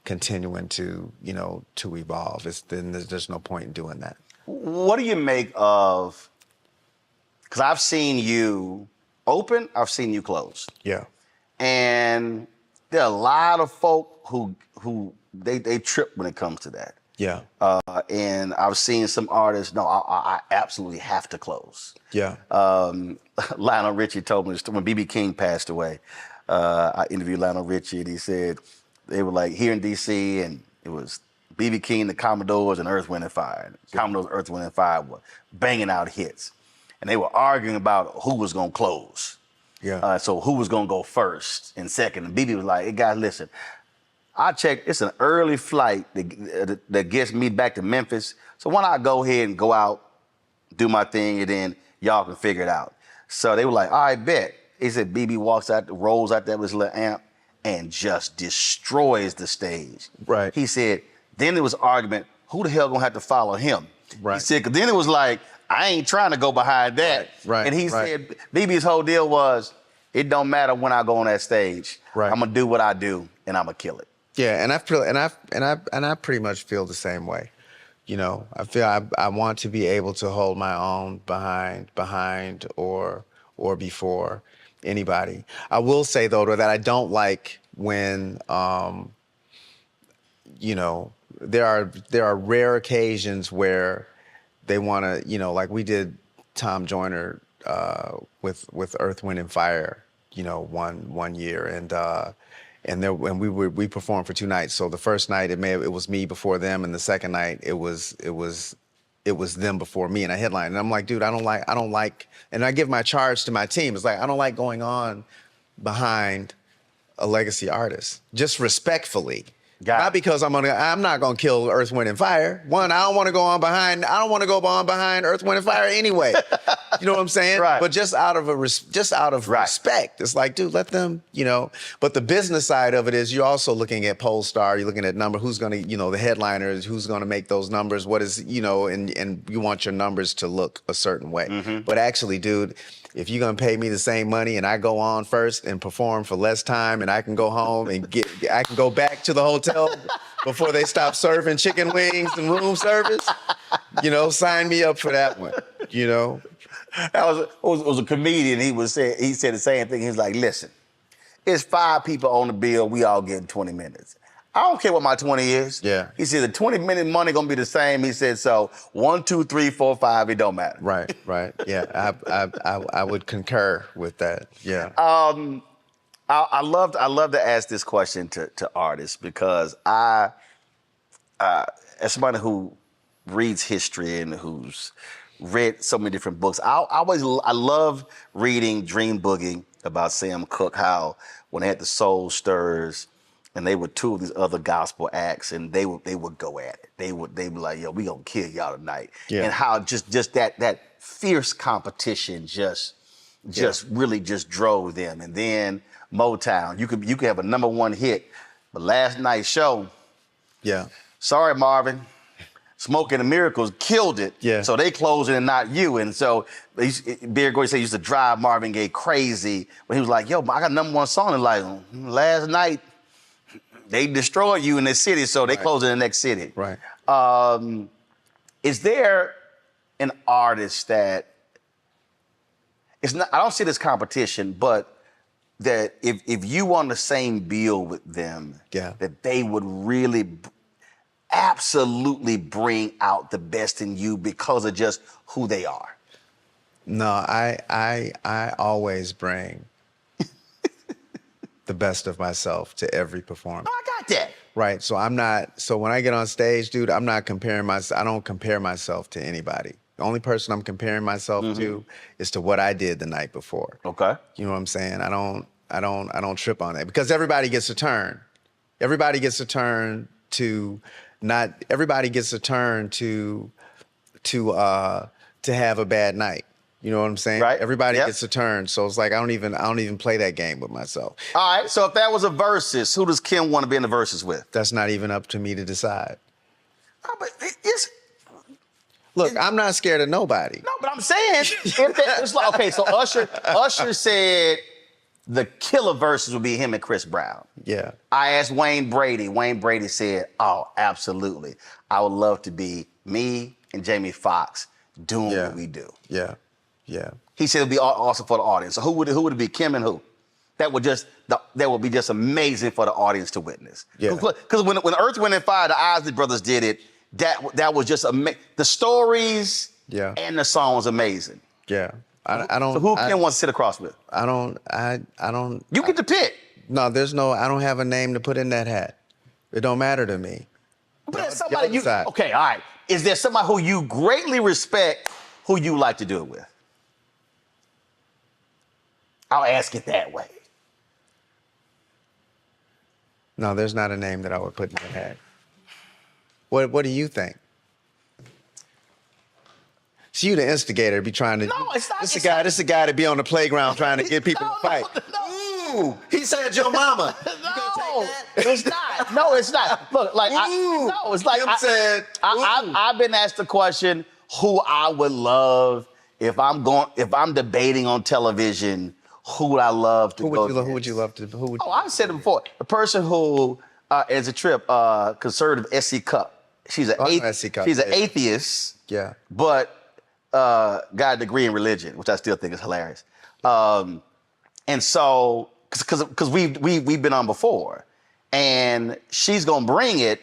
Speaker 2: continuing to, you know, to evolve. Then there's no point in doing that.
Speaker 1: What do you make of, because I've seen you open, I've seen you close.
Speaker 2: Yeah.
Speaker 1: And there are a lot of folk who they trip when it comes to that.
Speaker 2: Yeah.
Speaker 1: And I've seen some artists, no, I absolutely have to close.
Speaker 2: Yeah.
Speaker 1: Lionel Richie told me this when B.B. King passed away. I interviewed Lionel Richie, and he said they were like here in D.C. and it was B.B. King, the Commodores, and Earth, Wind and Fire. Commodores, Earth, Wind and Fire were banging out hits, and they were arguing about who was gonna close.
Speaker 2: Yeah.
Speaker 1: So who was gonna go first and second? And B.B. was like, "Hey guys, listen, I checked. It's an early flight that gets me back to Memphis. So why not go ahead and go out, do my thing, and then y'all can figure it out." So they were like, "All right, bet." He said BB rolls out there with his little amp and just destroys the stage.
Speaker 2: Right.
Speaker 1: He said, then there was an argument, who the hell gonna have to follow him?
Speaker 2: Right.
Speaker 1: He said, 'cause then it was like, I ain't trying to go behind that.
Speaker 2: Right.
Speaker 1: And he said, BB's whole deal was, it don't matter when I go on that stage.
Speaker 2: Right.
Speaker 1: I'm gonna do what I do and I'm gonna kill it.
Speaker 2: Yeah, and I pretty much feel the same way. You know, I feel I want to be able to hold my own behind or before anybody. I will say though that I don't like when you know, there are rare occasions where they want to, you know, like we did Tom Joyner with Earth, Wind and Fire, you know, one year, and we performed for 2 nights. So the first night it was me before them, and the second night it was them before me, and I headlined. And I'm like, dude, I don't like, and I give my charge to my team. It's like I don't like going on behind a legacy artist, just respectfully. Not because I'm not gonna kill Earth, Wind and Fire. One, I don't want to go on behind Earth, Wind and Fire anyway. You know what I'm saying?
Speaker 1: Right.
Speaker 2: But just out of respect, it's like, dude, let them, you know. But the business side of it is you're also looking at Polestar, you're looking at who's gonna, you know, the headliners, who's gonna make those numbers, what is, you know, and you want your numbers to look a certain way. Mm-hmm. But actually, dude, if you're gonna pay me the same money and I go on first and perform for less time and I can go home and I can go back to the hotel before they stop serving chicken wings and room service, you know, sign me up for that one, you know.
Speaker 1: That was a comedian. He said the same thing. He was like, listen, it's 5 people on the bill. We all getting 20 minutes. I don't care what my 20 is.
Speaker 2: Yeah.
Speaker 1: He said the 20-minute money gonna be the same. He said, so 1, 2, 3, 4, 5, it don't matter.
Speaker 2: Right. Yeah, I would concur with that. Yeah.
Speaker 1: I love to ask this question to artists because I, as somebody who reads history and who's read so many different books, I love reading Dream Boogie about Sam Cooke, how when they had the Soul Stirrers and they were 2 of these other gospel acts and they would go at it. They would be like, yo, we gonna kill y'all tonight. Yeah. And how just that fierce competition just really just drove them. And then Motown, you could have a #1 hit, but last night's show, sorry Marvin, Smoke and the Miracles killed it. Yeah. So they closed it and not you. And so Bear Gordy said he used to drive Marvin Gaye crazy when he was like, yo, I got #1 song. And like, last night, they destroyed you in this city, so they closed in the next city.
Speaker 2: Right.
Speaker 1: Is there an artist that, it's not, I don't see this competition, but that if you on the same bill with them, that they would really absolutely bring out the best in you because of just who they are?
Speaker 2: No, I always bring the best of myself to every performance.
Speaker 1: Oh, I got that.
Speaker 2: Right. So when I get on stage, dude, I don't compare myself to anybody. The only person I'm comparing myself to is to what I did the night before. Okay. You know what I'm saying? I don't trip on that because everybody gets a turn. Everybody gets a turn to have a bad night. You know what I'm saying? Right. Everybody gets a turn. So it's like I don't even play that game with myself.
Speaker 1: All right. So if that was a versus, who does Kim want to be in the versus with?
Speaker 2: That's not even up to me to decide.
Speaker 1: No, but
Speaker 2: I'm not scared of nobody.
Speaker 1: No, but I'm saying it's like, okay, so Usher said the killer verses would be him and Chris Brown.
Speaker 2: Yeah.
Speaker 1: I asked Wayne Brady. Wayne Brady said, "Oh, absolutely. I would love to be me and Jamie Foxx doing what we do."
Speaker 2: Yeah. Yeah.
Speaker 1: He said it'd be awesome for the audience. So who would it be? Kim and who? That would be just amazing for the audience to witness.
Speaker 2: Yeah.
Speaker 1: Because when Earth, Wind, and Fire, the Isley Brothers did it, that was just amazing. The stories and the song was amazing.
Speaker 2: Yeah. I don't.
Speaker 1: So who Kim wants to sit across with?
Speaker 2: I don't.
Speaker 1: You get to pick.
Speaker 2: No, I don't have a name to put in that hat. It don't matter to me.
Speaker 1: But somebody okay, all right. Is there somebody who you greatly respect who you like to do it with? I'll ask it that way.
Speaker 2: No, there's not a name that I would put in that hat. What do you think? So you the instigator, be trying to.
Speaker 1: No, it's not.
Speaker 2: This is a guy to be on the playground trying to get people to fight.
Speaker 1: No.
Speaker 2: Ooh, he said your mama.
Speaker 1: No, it's not. No, it's not. Look, like it's like I've been asked the question who I would love if I'm debating on television. Who would I love to go?
Speaker 2: Who would you love to?
Speaker 1: I've said it before. The person who is a trip conservative SC Cup. She's an atheist.
Speaker 2: Yeah.
Speaker 1: But got a degree in religion, which I still think is hilarious. And so, because we've been on before, and she's gonna bring it,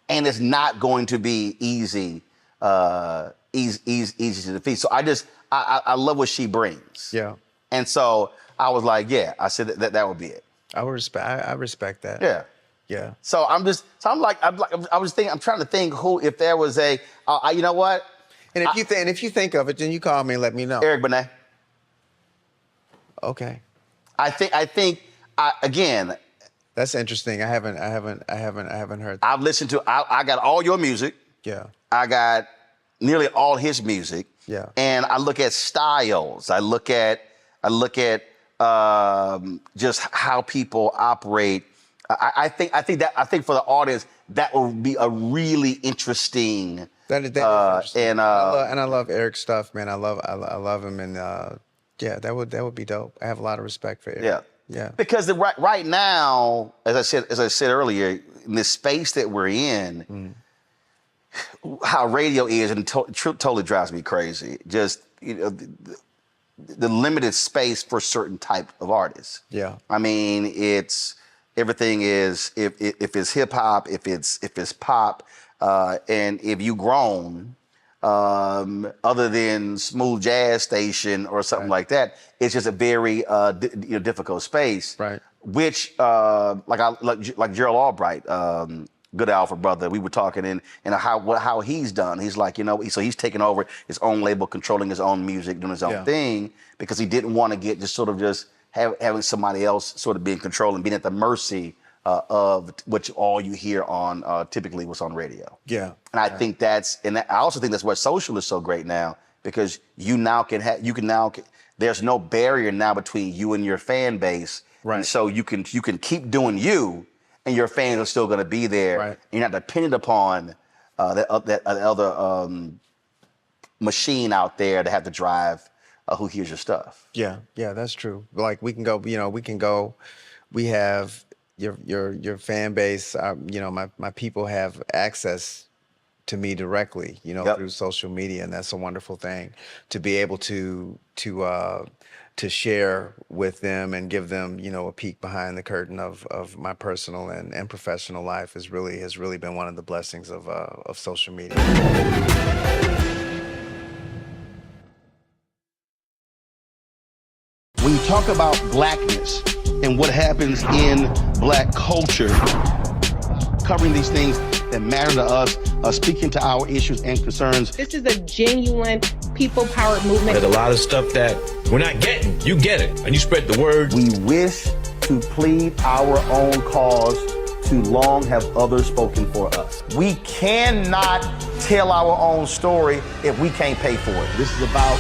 Speaker 1: and it's not going to be easy to defeat. So I love what she brings.
Speaker 2: Yeah.
Speaker 1: And so I was like, yeah, I said that would be it.
Speaker 2: I respect that.
Speaker 1: Yeah.
Speaker 2: Yeah.
Speaker 1: So I'm trying to think who, if there was you know what?
Speaker 2: And if you think of it, then you call me and let me know.
Speaker 1: Eric Benet.
Speaker 2: Okay.
Speaker 1: I think again.
Speaker 2: That's interesting. I haven't heard that.
Speaker 1: I've listened to. I got all your music.
Speaker 2: Yeah.
Speaker 1: I got nearly all his music.
Speaker 2: Yeah.
Speaker 1: And I look at styles. I look at just how people operate. I think for the audience that would be a really interesting.
Speaker 2: That is interesting. And I love Eric's stuff, man. I love him, and that would be dope. I have a lot of respect for Eric.
Speaker 1: Yeah.
Speaker 2: Yeah.
Speaker 1: Because right now, as I said earlier, in this space that we're in, how radio is, and totally drives me crazy. Just the limited space for certain type of artists.
Speaker 2: Yeah.
Speaker 1: I mean, everything is if it's hip hop, if it's pop, and if you grown, other than Smooth Jazz Station or something like that, it's just a very difficult space.
Speaker 2: Right.
Speaker 1: Which like Gerald Albright, Good Alfred brother, we were talking and how he's done. He's like, so he's taking over his own label, controlling his own music, doing his own thing, because he didn't want to get having somebody else sort of be in control and being at the mercy of all you hear on typically what's on radio.
Speaker 2: Yeah.
Speaker 1: And I think I also think that's why social is so great now, because there's no barrier now between you and your fan base.
Speaker 2: Right.
Speaker 1: And so you can keep doing you, and your fans are still going to be there.
Speaker 2: Right.
Speaker 1: You're not dependent upon that other machine out there to have to drive who hears your stuff.
Speaker 2: Yeah, that's true. Like we have your fan base, my people have access to me directly, through social media, and that's a wonderful thing to be able to share with them and give them, a peek behind the curtain of my personal and professional life has really been one of the blessings of social media.
Speaker 1: When you talk about blackness and what happens in black culture, covering these things that matter to us, speaking to our issues and concerns.
Speaker 4: This is a genuine people-powered movement.
Speaker 5: There's a lot of stuff that we're not getting. You get it, and you spread the word.
Speaker 1: We wish to plead our own cause. Too long have others spoken for us. We cannot tell our own story if we can't pay for it. This is about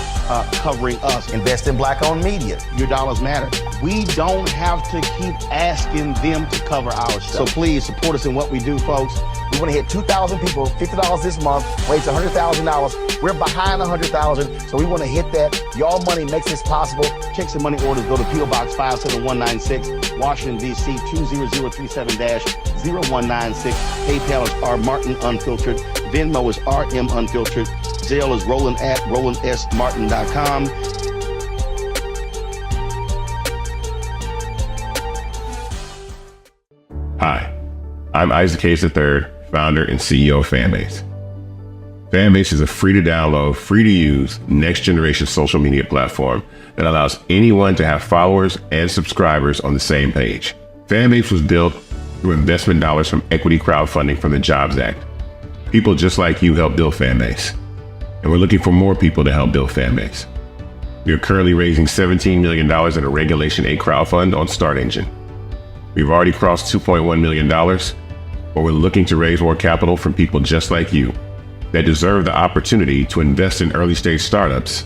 Speaker 1: covering us. Invest in Black-owned media. Your dollars matter. We don't have to keep asking them to cover our stuff. So please support us in what we do, folks. We want to hit 2,000 people, $50 this month, raise $100,000. We're behind 100,000, so we want to hit that. Y'all money makes this possible. Checks and money orders go to P.O. Box 57196, Washington, D.C. 20037-0196. PayPal is R Martin Unfiltered. Venmo is RM Unfiltered. Zelle is Roland at RolandSMartin.com.
Speaker 3: Hi, I'm Isaac Hayes III, founder and CEO of Fanbase. Fanbase is a free-to-download, free-to-use, next-generation social media platform that allows anyone to have followers and subscribers on the same page. Fanbase was built through investment dollars from equity crowdfunding from the Jobs Act. People just like you help build Fanbase, and we're looking for more people to help build Fanbase. We are currently raising $17 million in a Regulation A crowdfund on StartEngine. We've already crossed $2.1 million, but we're looking to raise more capital from people just like you that deserve the opportunity to invest in early stage startups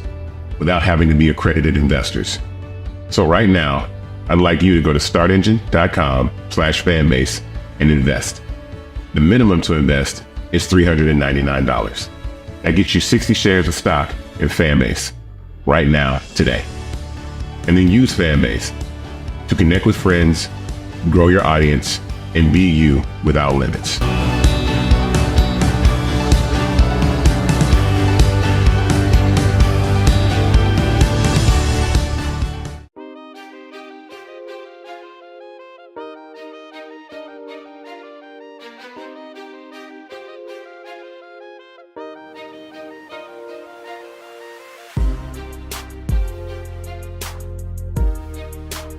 Speaker 3: without having to be accredited investors. So right now, I'd like you to go to startengine.com/fanbase and invest. The minimum to invest is $399. That gets you 60 shares of stock in Fanbase right now, today. And then use Fanbase to connect with friends, grow your audience, and be you without limits.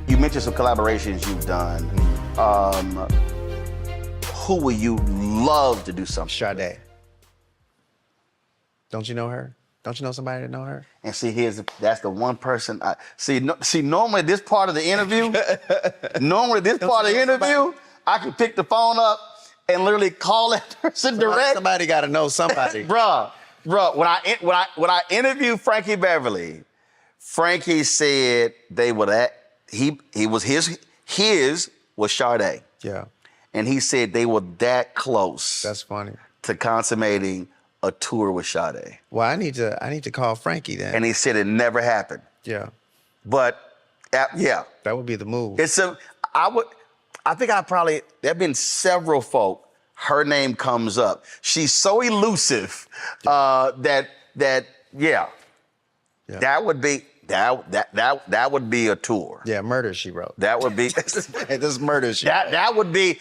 Speaker 1: You mentioned some collaborations you've done. Who would you love to do something with?
Speaker 2: Sade. Don't you know her? Don't you know somebody that know her?
Speaker 1: And see, that's the one person I see. Normally this part of the interview, I can pick the phone up and literally call that person direct.
Speaker 2: Somebody got to know somebody.
Speaker 1: Bruh, when I interviewed Frankie Beverly, Frankie said they were his was Sade.
Speaker 2: Yeah.
Speaker 1: And he said they were that close.
Speaker 2: That's funny.
Speaker 1: To consummating a tour with Sade.
Speaker 2: Well, I need to call Frankie then.
Speaker 1: And he said it never happened.
Speaker 2: Yeah.
Speaker 1: But yeah.
Speaker 2: That would be the move.
Speaker 1: There've been several folk, her name comes up. She's so elusive that would be a tour.
Speaker 2: Yeah, Murder, She Wrote.
Speaker 1: That would be
Speaker 2: This is Murder, She Wrote.
Speaker 1: that would be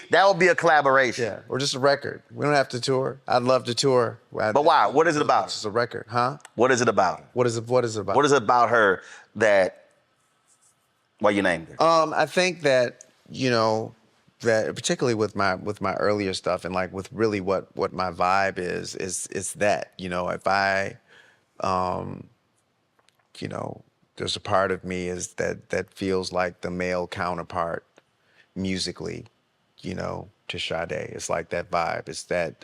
Speaker 1: a collaboration.
Speaker 2: Yeah, or just a record. We don't have to tour. I'd love to tour.
Speaker 1: But why? What is it about?
Speaker 2: It's just a record, huh?
Speaker 1: What is it about?
Speaker 2: What is it about?
Speaker 1: What is it about her why you named her?
Speaker 2: I think that, that particularly with my earlier stuff and like with really what my vibe is that, if I there's a part of me that feels like the male counterpart musically, to Sade. It's like that vibe. It's that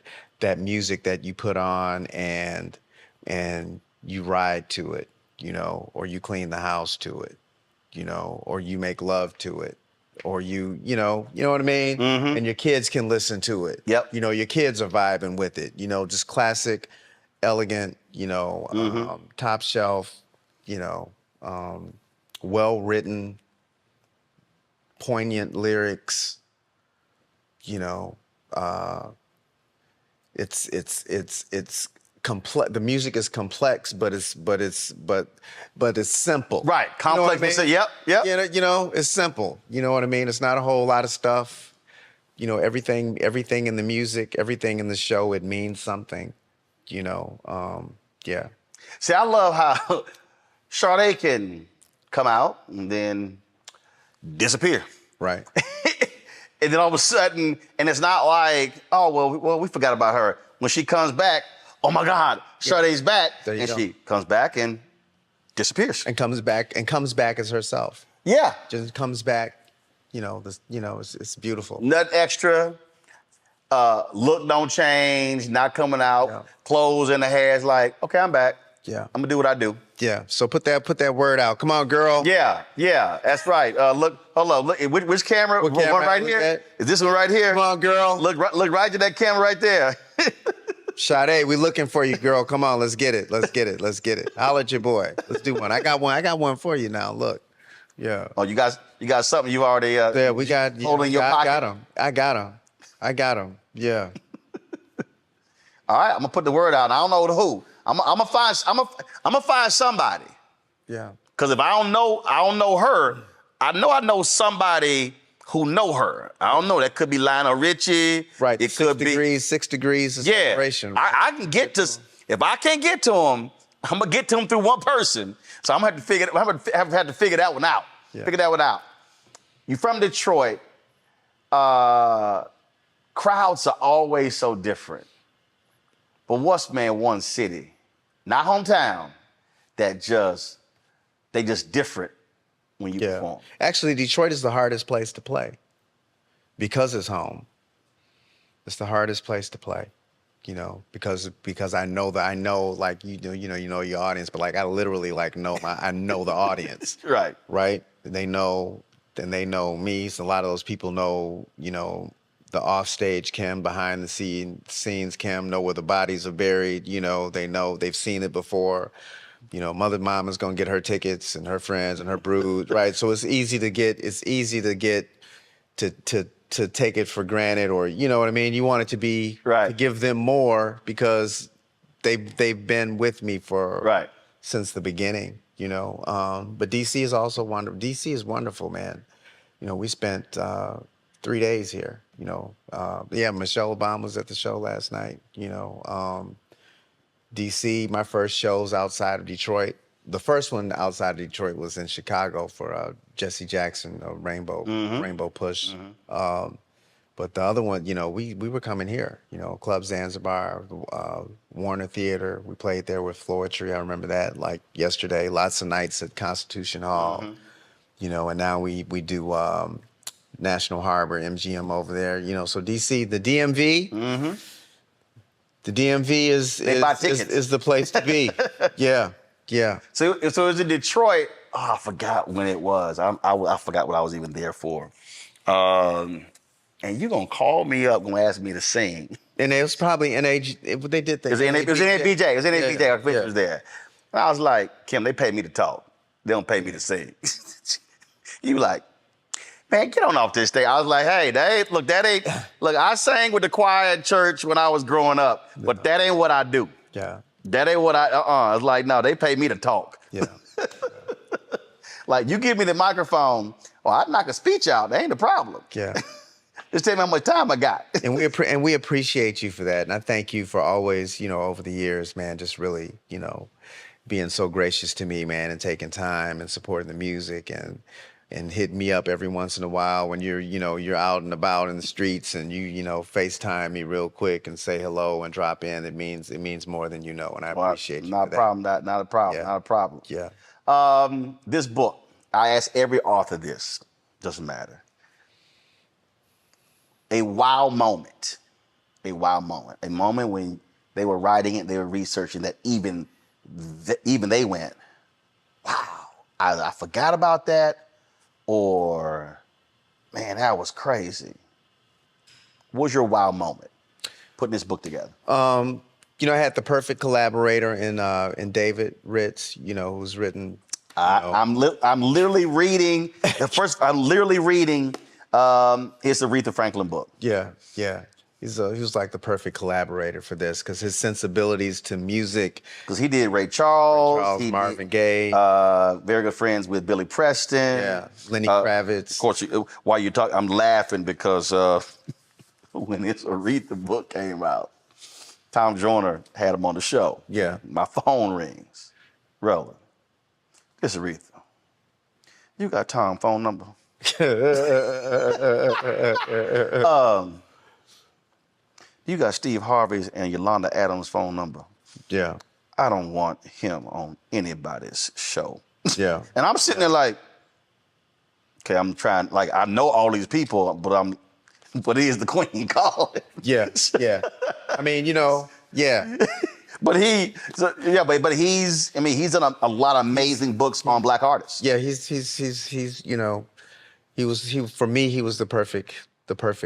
Speaker 2: music that you put on and you ride to it, or you clean the house to it, or you make love to it, or you know what I mean? Mm-hmm. And your kids can listen to it.
Speaker 1: Yep.
Speaker 2: Your kids are vibing with it, just classic, elegant, top shelf, well-written, poignant lyrics, it's complex. The music is complex, but it's simple.
Speaker 1: Right, complex.
Speaker 2: You know
Speaker 1: Yep.
Speaker 2: It's simple. You know what I mean? It's not a whole lot of stuff. Everything in the music, everything in the show, it means something. Yeah.
Speaker 1: See, I love how Sade can come out and then disappear.
Speaker 2: Right.
Speaker 1: And then all of a sudden, and it's not like, oh, well, we forgot about her. When she comes back, oh my God, Sade's back. And she comes back and disappears.
Speaker 2: And comes back as herself.
Speaker 1: Yeah.
Speaker 2: Just comes back, it's beautiful.
Speaker 1: Nothing extra. Look don't change, not coming out. Yeah. Clothes in the hair is like, okay, I'm back.
Speaker 2: Yeah.
Speaker 1: I'm gonna do what I do.
Speaker 2: Yeah. So put that word out. Come on, girl.
Speaker 1: Yeah, that's right. Look, hold on. Look, which camera?
Speaker 2: What
Speaker 1: One
Speaker 2: camera
Speaker 1: right
Speaker 2: was
Speaker 1: here?
Speaker 2: that?
Speaker 1: Is this one right here?
Speaker 2: Come on, girl.
Speaker 1: Look right to that camera right there.
Speaker 2: Sade, we looking for you, girl. Come on, let's get it. Let's get it. Let's get it. Holler at your boy. Let's do one. I got one for you now. Look. Yeah.
Speaker 1: Oh, you got something you already
Speaker 2: Yeah, we got
Speaker 1: holding in your pocket.
Speaker 2: I got him. Yeah.
Speaker 1: All right, I'm gonna put the word out. I don't know who. I'm gonna find somebody.
Speaker 2: Yeah.
Speaker 1: Cause if I don't know her, I know somebody who know her. I don't know. That could be Lionel Richie.
Speaker 2: Right.
Speaker 1: It could be
Speaker 2: 6 degrees of
Speaker 1: yeah.
Speaker 2: separation.
Speaker 1: I can get to. If I can't get to him, I'm gonna get to him through one person. So I'm gonna have to figure that one out.
Speaker 2: Yeah.
Speaker 1: Figure that one out. You from Detroit. Crowds are always so different. But what's one city, not hometown, they just different when you perform.
Speaker 2: Actually, Detroit is the hardest place to play because it's home. It's the hardest place to play, because I know like you know your audience, but like I literally like I know the audience.
Speaker 1: Right.
Speaker 2: Right. They know me. So a lot of those people know, the offstage Kim, behind the scenes Kim, know where the bodies are buried. They know they've seen it before. Mother Mama's gonna get her tickets and her friends and her brood, right? So it's easy to take it for granted, or you know what I mean. You want it to be to give them more because they've been with me since the beginning. But DC is also wonderful. DC is wonderful, man. We spent 3 days here. Michelle Obama was at the show last night. DC, my first shows outside of Detroit. The first one outside of Detroit was in Chicago for Jesse Jackson, Rainbow Push. But the other one, we were coming here, Club Zanzibar, Warner Theater. We played there with Floetry. I remember that like yesterday. Lots of nights at Constitution Hall, and now we do National Harbor, MGM over there, so DC, the DMV, the DMV is the place to be. Yeah.
Speaker 1: So it was in Detroit. Oh, I forgot when it was. I forgot what I was even there for. And you gonna call me up, gonna ask me to sing.
Speaker 2: And it was probably they did things.
Speaker 1: It was NABJ. It was NABJ. Our Fisher was there. And I was like, Kim, they pay me to talk. They don't pay me to sing. You like, man, get on off this thing. I was like, hey, look, I sang with the choir at church when I was growing up, but that ain't what I do.
Speaker 2: Yeah.
Speaker 1: That ain't what I was like, no, they pay me to talk.
Speaker 2: Yeah.
Speaker 1: Like, you give me the microphone, I'd knock a speech out. That ain't a problem.
Speaker 2: Yeah.
Speaker 1: Just tell me how much time I got.
Speaker 2: And we appreciate you for that. And I thank you for always, over the years, man, just really, being so gracious to me, man, and taking time and supporting the music and hitting me up every once in a while when you're out and about in the streets and you FaceTime me real quick and say hello and drop in. It means more than you know, and I appreciate you.
Speaker 1: Not a problem. Not a problem.
Speaker 2: Yeah.
Speaker 1: Not a problem.
Speaker 2: Yeah.
Speaker 1: This book, I ask every author this. Doesn't matter. A wow moment. A wow moment. A moment when they were writing it, they were researching that even they went, wow, I forgot about that, or man, that was crazy. What was your wow moment putting this book together?
Speaker 2: I had the perfect collaborator in David Ritz, who's written.
Speaker 1: I'm literally reading the first. I'm literally reading his Aretha Franklin book.
Speaker 2: Yeah. He was like the perfect collaborator for this because his sensibilities to music.
Speaker 1: Because he did Ray Charles,
Speaker 2: Marvin Gaye.
Speaker 1: Very good friends with Billy Preston.
Speaker 2: Yeah, Lenny Kravitz.
Speaker 1: Of course, while you're talking, I'm laughing because when his Aretha book came out, Tom Joyner had him on the show.
Speaker 2: Yeah.
Speaker 1: My phone rings. Roland, it's Aretha. You got Tom's phone number? You got Steve Harvey's and Yolanda Adams' phone number.
Speaker 2: Yeah.
Speaker 1: I don't want him on anybody's show.
Speaker 2: Yeah.
Speaker 1: And I'm sitting there like, okay, I'm trying, like, I know all these people, but he is the queen calling.
Speaker 2: Yeah. I mean, yeah.
Speaker 1: But he's done a lot of amazing books on Black artists.
Speaker 2: Yeah, he's you know, for me he was the perfect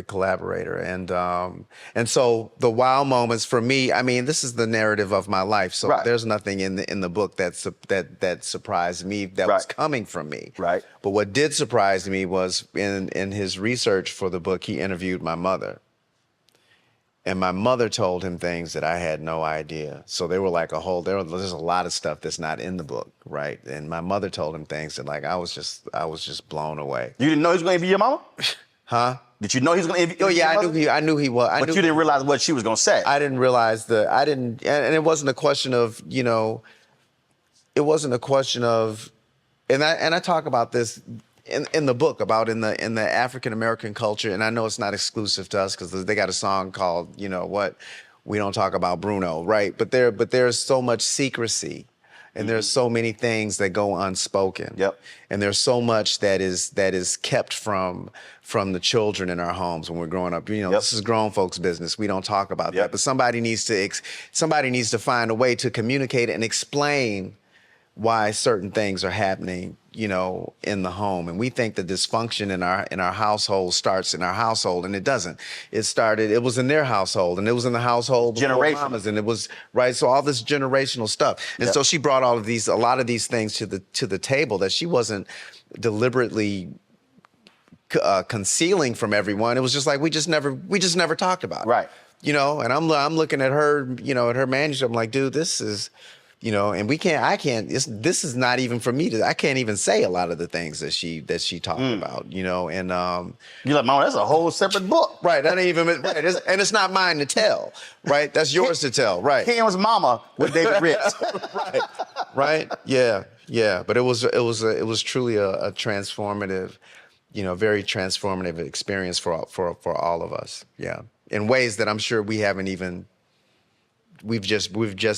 Speaker 2: collaborator, and so the wow moments for me, I mean, this is the narrative of my life, so
Speaker 1: Right.
Speaker 2: there's nothing in the book that surprised me that was
Speaker 1: Right.
Speaker 2: coming from me.
Speaker 1: Right.
Speaker 2: But what did surprise me was in his research for the book, he interviewed my mother. And my mother told him things that I had no idea. So they were like there's a lot of stuff that's not in the book, right? And my mother told him things that, like, I was just blown away.
Speaker 1: You didn't know he was going to be your mama?
Speaker 2: Huh?
Speaker 1: Did you know he was going to be?
Speaker 2: Oh yeah,
Speaker 1: your mother?
Speaker 2: I knew he was.
Speaker 1: But you didn't realize what she was going to say.
Speaker 2: I didn't realize and it wasn't a question of, you know, it wasn't a question of, and I talk about this in the book about in the African American culture, and I know it's not exclusive to us because they got a song called, you know what, we don't talk about Bruno, right? But there's so much secrecy, and there's so many things that go unspoken.
Speaker 1: Yep.
Speaker 2: And there's so much that is kept from the children in our homes when we're growing up. You know,
Speaker 1: Yep.
Speaker 2: this is grown folks' business. We don't talk about
Speaker 1: Yep.
Speaker 2: that. But somebody needs to find a way to communicate and explain why certain things are happening, you know, in the home. And we think the dysfunction in our household starts in our household, and it doesn't. It was in their household, and it was in the household before
Speaker 1: Generational.
Speaker 2: mama's, and it was, right? So all this generational stuff. And
Speaker 1: Yep.
Speaker 2: so she brought a lot of these things to the table that she wasn't deliberately concealing from everyone. It was just like we just never talked about it.
Speaker 1: Right.
Speaker 2: You know, and I'm looking at her, you know, at her manuscript. I'm like, dude, this is, you know, and this is not even for me I can't even say a lot of the things that she talked about, you know, and
Speaker 1: You're like, Mama, that's a whole separate book.
Speaker 2: right, that ain't even right, and it's not mine to tell, right? That's yours to tell, right?
Speaker 1: Kim's mama with David Ritz.
Speaker 2: Right, yeah, but it was truly a transformative, you know, very transformative experience for all of us, yeah, in ways that I'm sure we've just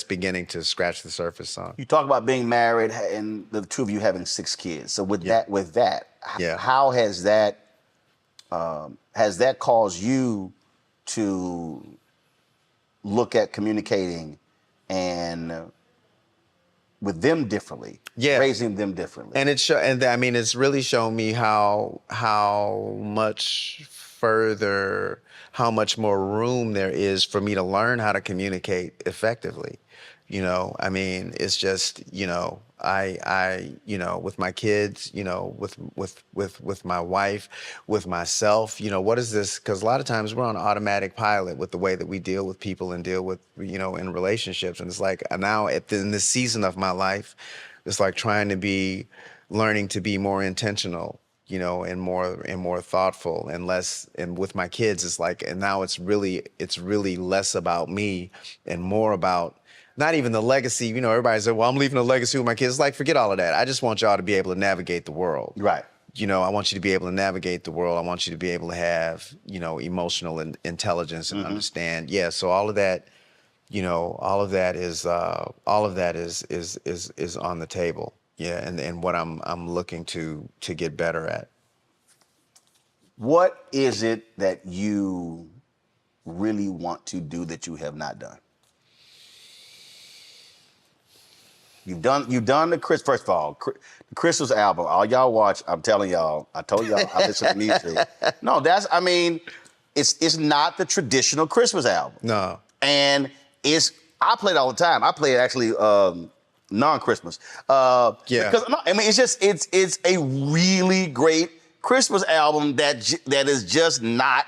Speaker 2: beginning to scratch the surface on.
Speaker 1: You talk about being married and the two of you having 6 kids. So with that,
Speaker 2: Yeah.
Speaker 1: how has that caused you to look at communicating and with them differently,
Speaker 2: Yeah.
Speaker 1: raising them differently?
Speaker 2: And it's really shown me how much more room there is for me to learn how to communicate effectively. You know, I mean, it's just, you know, I you know, with my kids, you know, with my wife, with myself, you know, what is this? Because a lot of times we're on automatic pilot with the way that we deal with people and deal with, you know, in relationships. And it's like now in this season of my life, it's like learning to be more intentional, you know, and more thoughtful and less. And with my kids, it's like, and now it's really less about me and more about not even the legacy. You know, everybody said, well, I'm leaving a legacy with my kids. It's like, forget all of that. I just want y'all to be able to navigate the world.
Speaker 1: Right.
Speaker 2: You know, I want you to be able to navigate the world. I want you to be able to have, you know, emotional intelligence and understand. Yeah. So all of that, you know, all of that is on the table. Yeah. And what I'm looking to get better at.
Speaker 1: What is it that you really want to do that you have not done? You've done the Chris. First of all, the Christmas album. All y'all watch. I'm telling y'all. I told y'all I listen to music. No, it's not the traditional Christmas album.
Speaker 2: No.
Speaker 1: And I play it all the time. I play it actually non-Christmas.
Speaker 2: Yeah.
Speaker 1: Because no, I mean, it's a really great Christmas album that is just not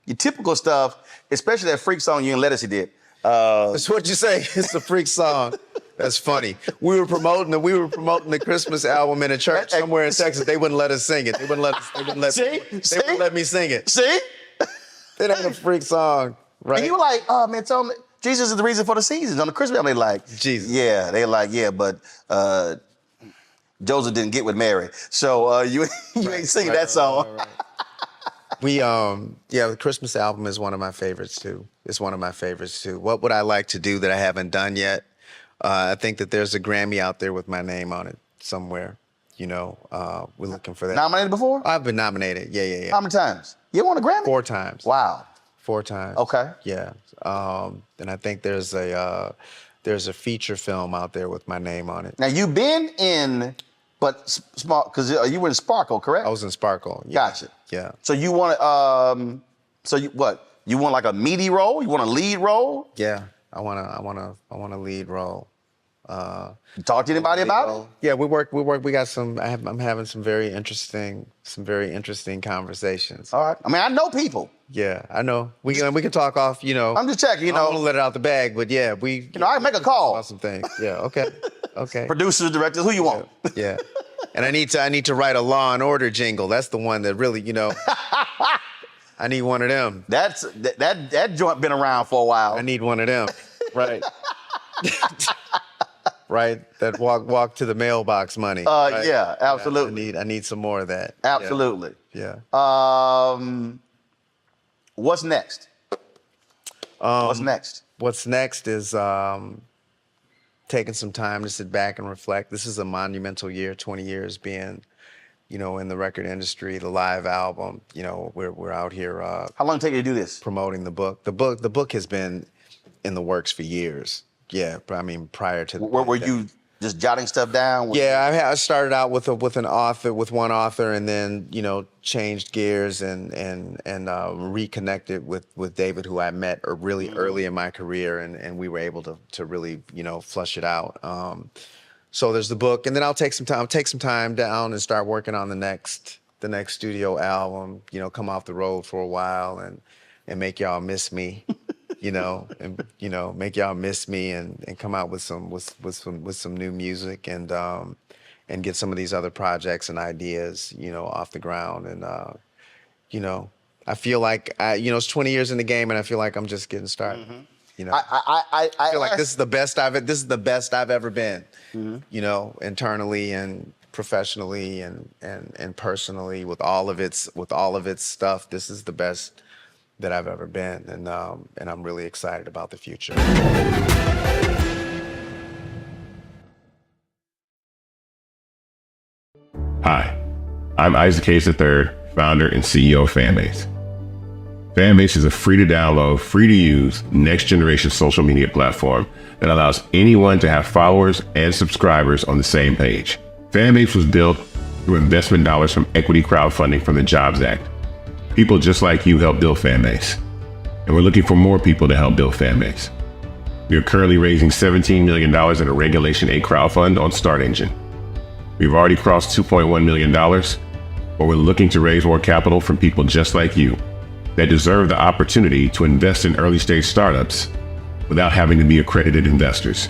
Speaker 1: your typical stuff, especially that freak song you and Lettuce did.
Speaker 2: That's what you say. It's a freak song. That's funny. We were promoting the Christmas album in a church somewhere in Texas. They wouldn't let us sing it. They wouldn't let me sing it.
Speaker 1: See?
Speaker 2: It ain't a freak song, right?
Speaker 1: And you were like, oh man, tell me, Jesus is the reason for the seasons. On the Christmas album, they like,
Speaker 2: Jesus.
Speaker 1: Yeah, they like, yeah, but Joseph didn't get with Mary. So you ain't singing that song.
Speaker 2: Right. The Christmas album is one of my favorites too. It's one of my favorites too. What would I like to do that I haven't done yet? I think that there's a Grammy out there with my name on it somewhere. You know, we're looking for that.
Speaker 1: Nominated before?
Speaker 2: I've been nominated. Yeah.
Speaker 1: How many times? You won a Grammy?
Speaker 2: 4 times.
Speaker 1: Wow.
Speaker 2: 4 times.
Speaker 1: Okay.
Speaker 2: Yeah. And I think there's there's a feature film out there with my name on it.
Speaker 1: Now you've been in, but small, because you were in Sparkle, correct?
Speaker 2: I was in Sparkle. Yeah.
Speaker 1: Gotcha.
Speaker 2: Yeah.
Speaker 1: So you want so you what? You want like a meaty role? You want a lead role?
Speaker 2: Yeah. I want a lead role.
Speaker 1: You talk to anybody about it?
Speaker 2: Yeah, we work. We got some. I'm having some very interesting conversations.
Speaker 1: All right. I mean, I know people.
Speaker 2: Yeah, I know. We can talk off.
Speaker 1: I'm just checking.
Speaker 2: I don't want to let it out the bag, but yeah, we.
Speaker 1: I can make a call
Speaker 2: about some things. Yeah. Okay. Okay.
Speaker 1: Producers, directors, who you want?
Speaker 2: Yeah. And I need to write a Law and Order jingle. That's the one that really, I need one of them.
Speaker 1: That joint been around for a while.
Speaker 2: I need one of them. Right. Right. That walk to the mailbox money. Right?
Speaker 1: Yeah, absolutely.
Speaker 2: I need some more of that.
Speaker 1: Absolutely.
Speaker 2: Yeah.
Speaker 1: What's next? What's next?
Speaker 2: What's next is taking some time to sit back and reflect. This is a monumental year, 20 years being, in the record industry, the live album. We're out here.
Speaker 1: How long did it take you to do this?
Speaker 2: Promoting the book. The book has been in the works for years. Yeah, but I mean, prior to
Speaker 1: were you just jotting stuff down?
Speaker 2: Yeah, I started out with one author, and then changed gears and reconnected with David, who I met really early in my career, and we were able to really flush it out. So there's the book, and then I'll take some time down and start working on the next studio album. Come off the road for a while and make y'all miss me. Make y'all miss me and come out with some new music and get some of these other projects and ideas, off the ground. And, I feel like, it's 20 years in the game and I feel like I'm just getting started. Mm-hmm. I feel like this is the best I've ever been, internally and professionally and personally with all of its stuff. This is the best that I've ever been, and I'm really excited about the future.
Speaker 3: Hi, I'm Isaac Hayes III, founder and CEO of Fanbase. Fanbase is a free-to-download, free-to-use, next-generation social media platform that allows anyone to have followers and subscribers on the same page. Fanbase was built through investment dollars from equity crowdfunding from the Jobs Act. People just like you help build Fanbase, and we're looking for more people to help build Fanbase. We are currently raising $17 million in a Regulation A crowdfund on StartEngine. We've already crossed $2.1 million, but we're looking to raise more capital from people just like you that deserve the opportunity to invest in early-stage startups without having to be accredited investors.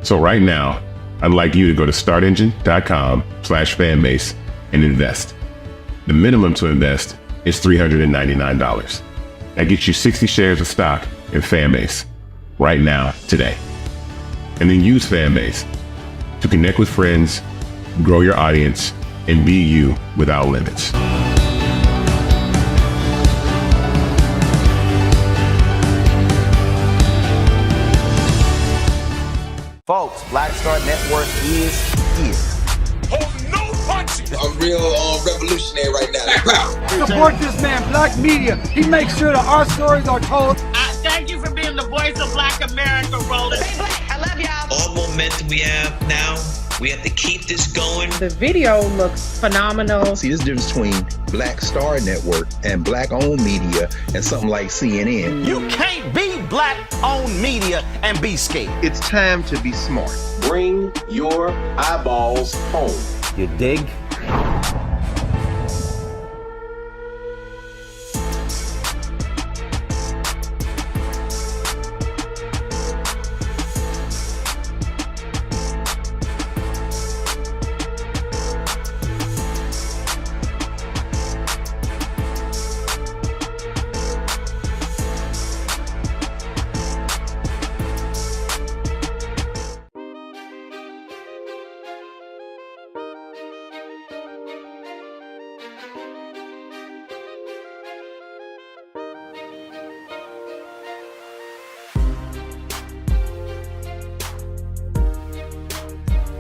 Speaker 3: So right now, I'd like you to go to startengine.com/fanbase and invest. The minimum to invest is $399. That gets you 60 shares of stock in Fanbase right now, today. And then use Fanbase to connect with friends, grow your audience, and be you without limits.
Speaker 1: Folks, Black Star Network is here.
Speaker 8: I'm real revolutionary right now.
Speaker 9: Support this man, Black Media. He makes sure that our stories are told.
Speaker 10: Thank you for being the voice of Black America, Roland.
Speaker 4: Stay black. I love y'all.
Speaker 5: All momentum we have now, we have to keep this going.
Speaker 4: The video looks phenomenal.
Speaker 11: See, this difference between Black Star Network and Black-owned media and something like CNN.
Speaker 1: You can't be Black-owned media and be scared.
Speaker 9: It's time to be smart.
Speaker 8: Bring your eyeballs home.
Speaker 9: You dig?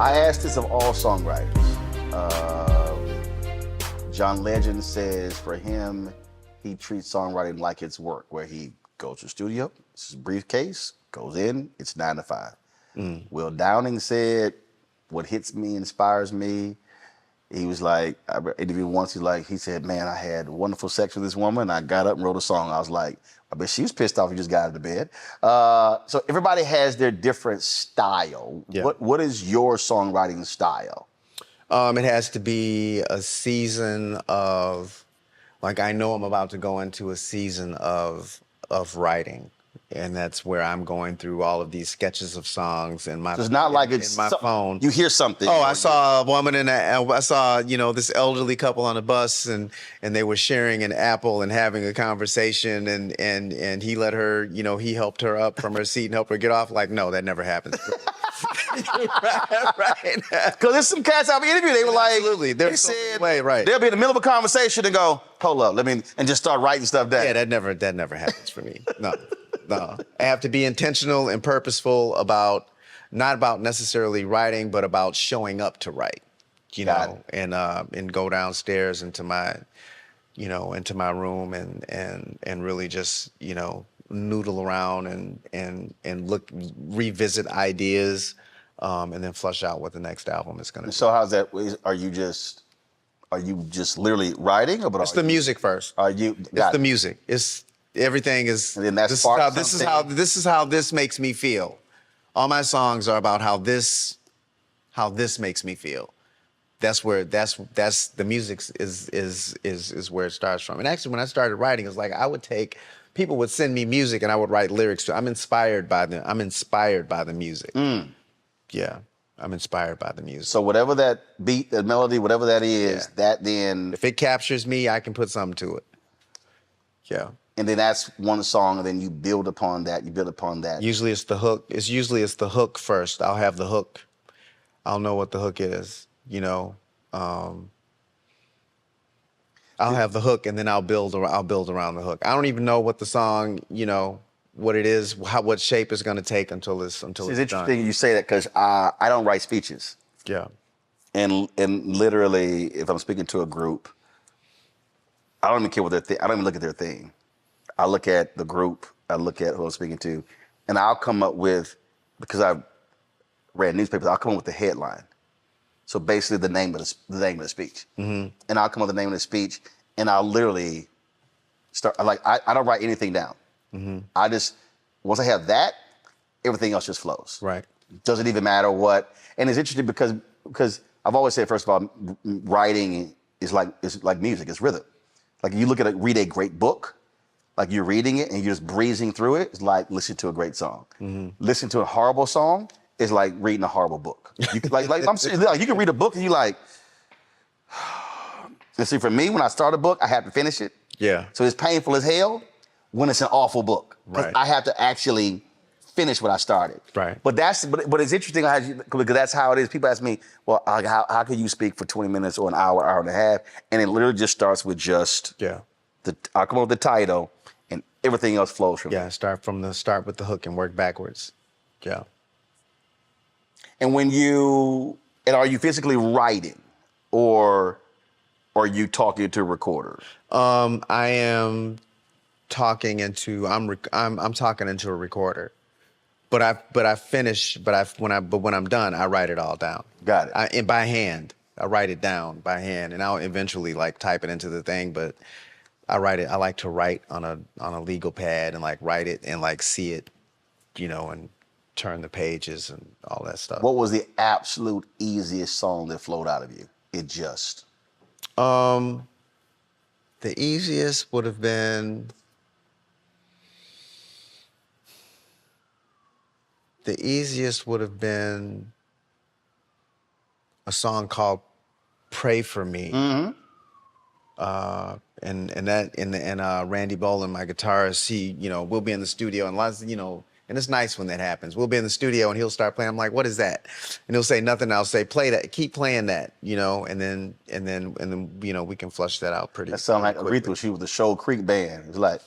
Speaker 1: I asked this of all songwriters. John Legend says for him, he treats songwriting like it's work, where he goes to the studio, it's his briefcase, goes in, it's 9 to 5. Will Downing said, what hits me inspires me. He was like, I interviewed once, he said, man, I had wonderful sex with this woman. I got up and wrote a song. I was like, I bet she was pissed off you just got out of bed. So everybody has their different style.
Speaker 2: Yeah.
Speaker 1: What is your songwriting style?
Speaker 2: It has to be a season of, like, I know I'm about to go into a season of writing. And that's where I'm going through all of these sketches of songs and my.
Speaker 1: So it's not like it's
Speaker 2: in my phone.
Speaker 1: You hear something.
Speaker 2: Oh, I saw a woman I saw, this elderly couple on a bus, and they were sharing an apple and having a conversation, and he let her, he helped her up from her seat and helped her get off. Like, no, that never happens. right.
Speaker 1: Because there's some cats I've interviewed. They were like,
Speaker 2: absolutely.
Speaker 1: They said, right. They'll be in the middle of a conversation and go, hold up, and just start writing stuff down.
Speaker 2: Yeah, that never happens for me. No. I have to be intentional and purposeful about, not about necessarily writing, but about showing up to write, and go downstairs into my room and really just, noodle around and revisit ideas, and then flush out what the next album is going to be.
Speaker 1: So how's that? Are you just literally writing? Or
Speaker 2: it's the music first. It's the music. It's everything is. And then that's this is how this makes me feel. All my songs are about how this makes me feel. That's where the music is where it starts from. And actually, when I started writing, it was like people would send me music and I would write lyrics to it. I'm inspired by the music. Yeah, I'm inspired by the music.
Speaker 1: So whatever that beat, that melody, whatever that is, that then.
Speaker 2: If it captures me, I can put something to it. Yeah.
Speaker 1: And then that's one song, and then you build upon that.
Speaker 2: Usually it's the hook. Usually it's the hook first. I'll have the hook. I'll know what the hook is. I'll have the hook, and then I'll build around the hook. I don't even know what the song, what it is, what shape it's going to take until it's done.
Speaker 1: It's interesting you say that, because I don't write speeches.
Speaker 2: Yeah.
Speaker 1: And literally, if I'm speaking to a group, I don't even care what I don't even look at their theme. I look at the group, I look at who I'm speaking to, and I'll come up with, because I've read newspapers, I'll come up with the headline. So basically the name of the speech. Mm-hmm. And I'll come up with the name of the speech, and I'll literally start, I don't write anything down. Mm-hmm. I just, once I have that, everything else just flows.
Speaker 2: Right.
Speaker 1: Doesn't even matter what, and it's interesting because I've always said, first of all, writing is like music, it's rhythm. Like you read a great book, like you're reading it and you're just breezing through it. It's like listening to a great song. Mm-hmm. Listen to a horrible song is like reading a horrible book. You can, I'm serious, you can read a book and you like. And see, for me, when I start a book, I have to finish it.
Speaker 2: Yeah.
Speaker 1: So it's painful as hell when it's an awful book, because
Speaker 2: right.
Speaker 1: I have to actually finish what I started.
Speaker 2: Right.
Speaker 1: But it's interesting because that's how it is. People ask me, well, how can you speak for 20 minutes or an hour and a half? And it literally just starts with I come up with the title, and everything else flows from
Speaker 2: there. Start with the hook and work backwards. Yeah.
Speaker 1: And are you physically writing, or are you talking to a recorder?
Speaker 2: I am talking into I'm talking into a recorder. But when I'm done, I write it all down.
Speaker 1: Got it.
Speaker 2: And by hand. I write it down by hand, and I'll eventually type it into the thing. But I write it. I like to write on a legal pad and write it and see it, and turn the pages and all that stuff.
Speaker 1: What was the absolute easiest song that flowed out of you?
Speaker 2: The easiest would have been. The easiest would have been a song called "Pray for Me," and Randy Bolin, my guitarist, we'll be in the studio, and lots, and it's nice when that happens. We'll be in the studio and he'll start playing. I'm like, "What is that?" And he'll say nothing. I'll say, "Play that. Keep playing that," and then we can flush that out pretty.
Speaker 1: That sounds like Aretha. She was the Shoal Creek band. It was like,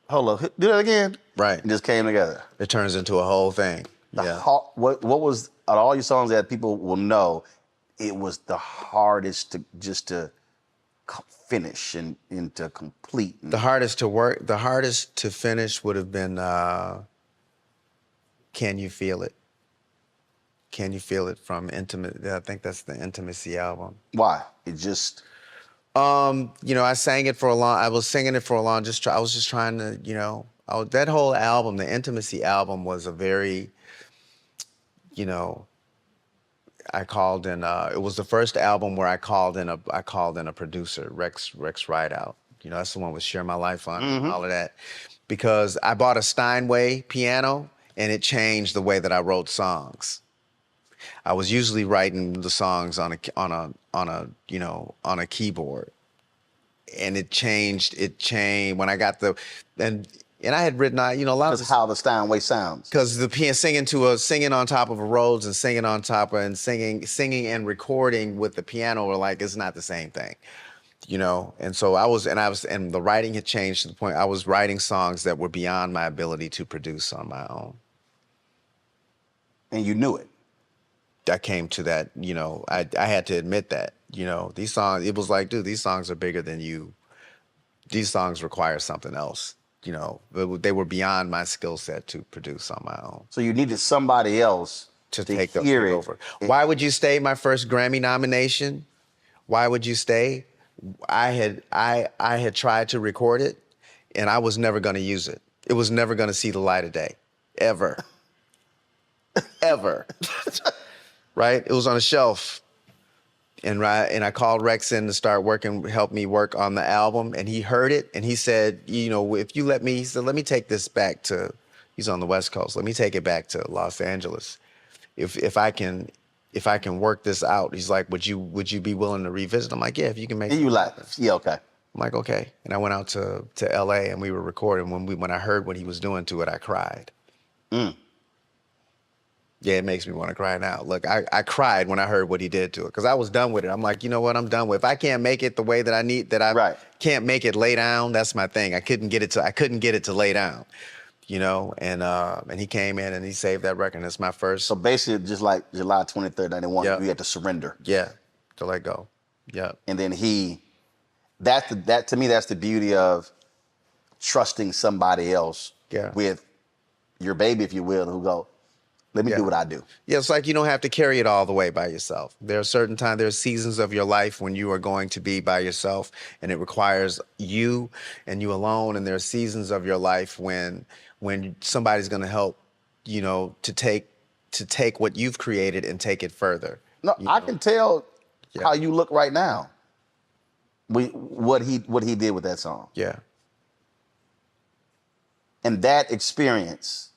Speaker 1: hold up, do that again.
Speaker 2: Right.
Speaker 1: It just came together.
Speaker 2: It turns into a whole thing.
Speaker 1: What was, out of all your songs that people will know, it was the hardest to finish and to complete?
Speaker 2: The hardest to finish would have been Can You Feel It? Can You Feel It from Intimate? I think that's the Intimacy album.
Speaker 1: Why? It just...
Speaker 2: You know, I sang it for a long, I was singing it for a long, I was just trying to, you know, that whole album, the Intimacy album was a very, you know, I called in, it was the first album where I called in a producer, Rex Rideout. You know, that's the one with Share My Life on and all of that. Because I bought a Steinway piano and it changed the way that I wrote songs. I was usually writing the songs on a keyboard, and it changed when I got and I had written, you know, a lot of
Speaker 1: That's how the Steinway sounds.
Speaker 2: because the piano singing on top of a Rhodes and singing on top of and singing and recording with the piano were like, it's not the same thing, you know. And so and the writing had changed to the point I was writing songs that were beyond my ability to produce on my own.
Speaker 1: And you knew it.
Speaker 2: I came to that, you know, I had to admit that, you know, these songs, it was like, dude, these songs are bigger than you. These songs require something else, you know. They were beyond my skill set to produce on my own.
Speaker 1: So you needed somebody else
Speaker 2: to
Speaker 1: take
Speaker 2: over. Why Would You Stay? My first Grammy nomination. Why Would You Stay? I had tried to record it, and I was never going to use it. It was never going to see the light of day, ever, ever. Right? It was on a shelf. And I called Rex in to help me work on the album. And he heard it and he said, you know, if you let me, he said, let me take this back to, he's on the West Coast. Let me take it back to Los Angeles. If I can work this out, he's like, would you be willing to revisit? I'm like, yeah, if you can make it.
Speaker 1: And you like, yeah, okay.
Speaker 2: I'm like, okay. And I went out to LA and we were recording. When I heard what he was doing to it, I cried. Yeah, it makes me want to cry now. Look, I cried when I heard what he did to it because I was done with it. I'm like, you know what? I'm done with it. If I can't make it the way that I need, can't make it lay down, that's my thing. I couldn't get it to lay down, you know? And he came in and he saved that record. And it's my first.
Speaker 1: So basically, just like July 23rd, 91, you had to surrender.
Speaker 2: Yeah, to let go. Yeah.
Speaker 1: And then that to me, that's the beauty of trusting somebody else with your baby, if you will, who go, let me do what I do.
Speaker 2: Yeah, it's like you don't have to carry it all the way by yourself. There are certain times, there are seasons of your life when you are going to be by yourself and it requires you and you alone. And there are seasons of your life when somebody's going to help, you know, to take what you've created and take it further.
Speaker 1: No, I can tell how you look right now. What he did with that song.
Speaker 2: Yeah.
Speaker 1: And that experience,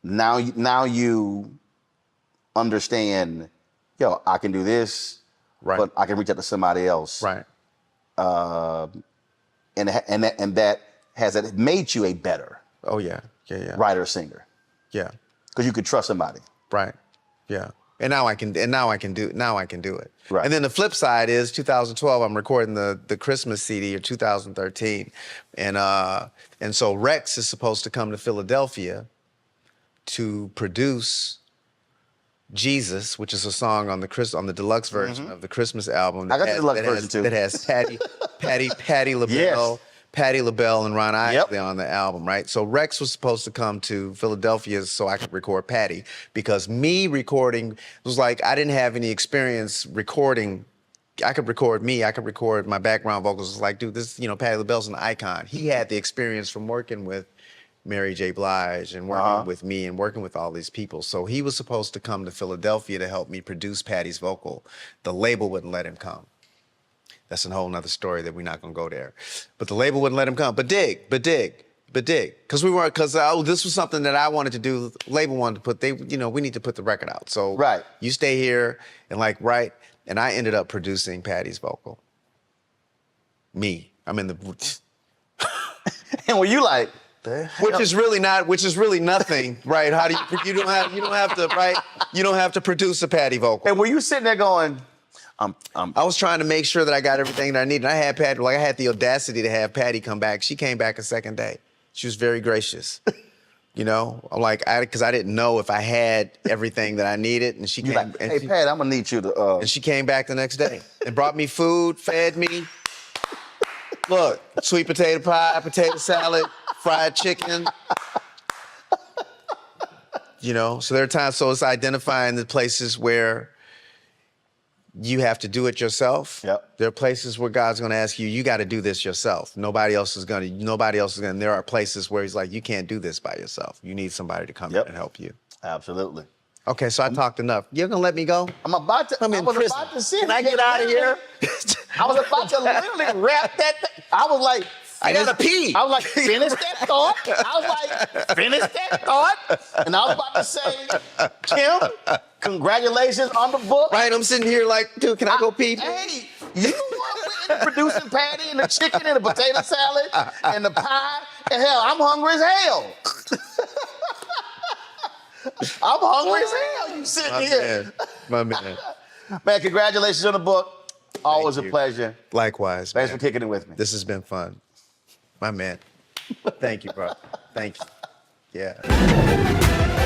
Speaker 1: now you understand, I can do this, but I can reach out to somebody else.
Speaker 2: Right.
Speaker 1: And that has made you a better writer, singer.
Speaker 2: Yeah.
Speaker 1: Because you could trust somebody.
Speaker 2: Right. Yeah. And now I can do it.
Speaker 1: Right.
Speaker 2: And then the flip side is 2012, I'm recording the Christmas CD, or 2013. And so Rex is supposed to come to Philadelphia to produce Jesus, which is a song on the deluxe version of the Christmas album.
Speaker 1: I got the deluxe version too.
Speaker 2: That has Patti LaBelle.
Speaker 1: Yes.
Speaker 2: Patti LaBelle and Ron Isley on the album, right? So Rex was supposed to come to Philadelphia so I could record Patti, because me recording was like, I didn't have any experience recording. I could record me, I could record my background vocals. It was like, dude, this, Patti LaBelle's an icon. He had the experience from working with Mary J. Blige and working with me and working with all these people. So he was supposed to come to Philadelphia to help me produce Patti's vocal. The label wouldn't let him come. That's a whole nother story that we're not gonna go there. But the label wouldn't let him come. But dig. Because this was something that I wanted to do. Label wanted to put, we need to put the record out. So you stay here and and I ended up producing Patti's vocal. Me, I'm in the,
Speaker 1: and were you like,
Speaker 2: which is really nothing, right? How do you don't have to produce a Patti vocal.
Speaker 1: And were you sitting there going,
Speaker 2: I was trying to make sure that I got everything that I needed. I had Patti, I had the audacity to have Patti come back. She came back a second day. She was very gracious. I'm like, because I didn't know if I had everything that I needed. And she came.
Speaker 1: Like, hey, Pat, I'm gonna need you to.
Speaker 2: And she came back the next day and brought me food, fed me. Look, sweet potato pie, potato salad, fried chicken, You know, so there are times, so it's identifying the places where you have to do it yourself.
Speaker 1: Yep.
Speaker 2: There are places where God's going to ask you, you got to do this yourself. Nobody else is going to. There are places where he's like, you can't do this by yourself. You need somebody to come in and help you.
Speaker 1: Absolutely.
Speaker 2: Okay, so I talked enough. You're going to let me go?
Speaker 1: I'm about to.
Speaker 2: I'm in prison.
Speaker 1: About to sit.
Speaker 2: Can I get out of here?
Speaker 1: I was about to literally wrap that thing. I was like,
Speaker 2: I gotta pee.
Speaker 1: I was like, finish that thought. I was like, finish that thought. And I was about to say, Kim, congratulations on the book.
Speaker 2: Right, I'm sitting here like, dude, can I go pee?
Speaker 1: Hey, you were producing patty and the chicken and the potato salad and the pie. And hell, I'm hungry as hell. I'm hungry as hell. You sitting here.
Speaker 2: My man.
Speaker 1: Man, congratulations on the book. Always a
Speaker 2: you.
Speaker 1: pleasure.
Speaker 2: Likewise.
Speaker 1: Thanks
Speaker 2: man.
Speaker 1: for kicking it with me.
Speaker 2: This has been fun. My man. Thank you, bro. Thank you. Yeah.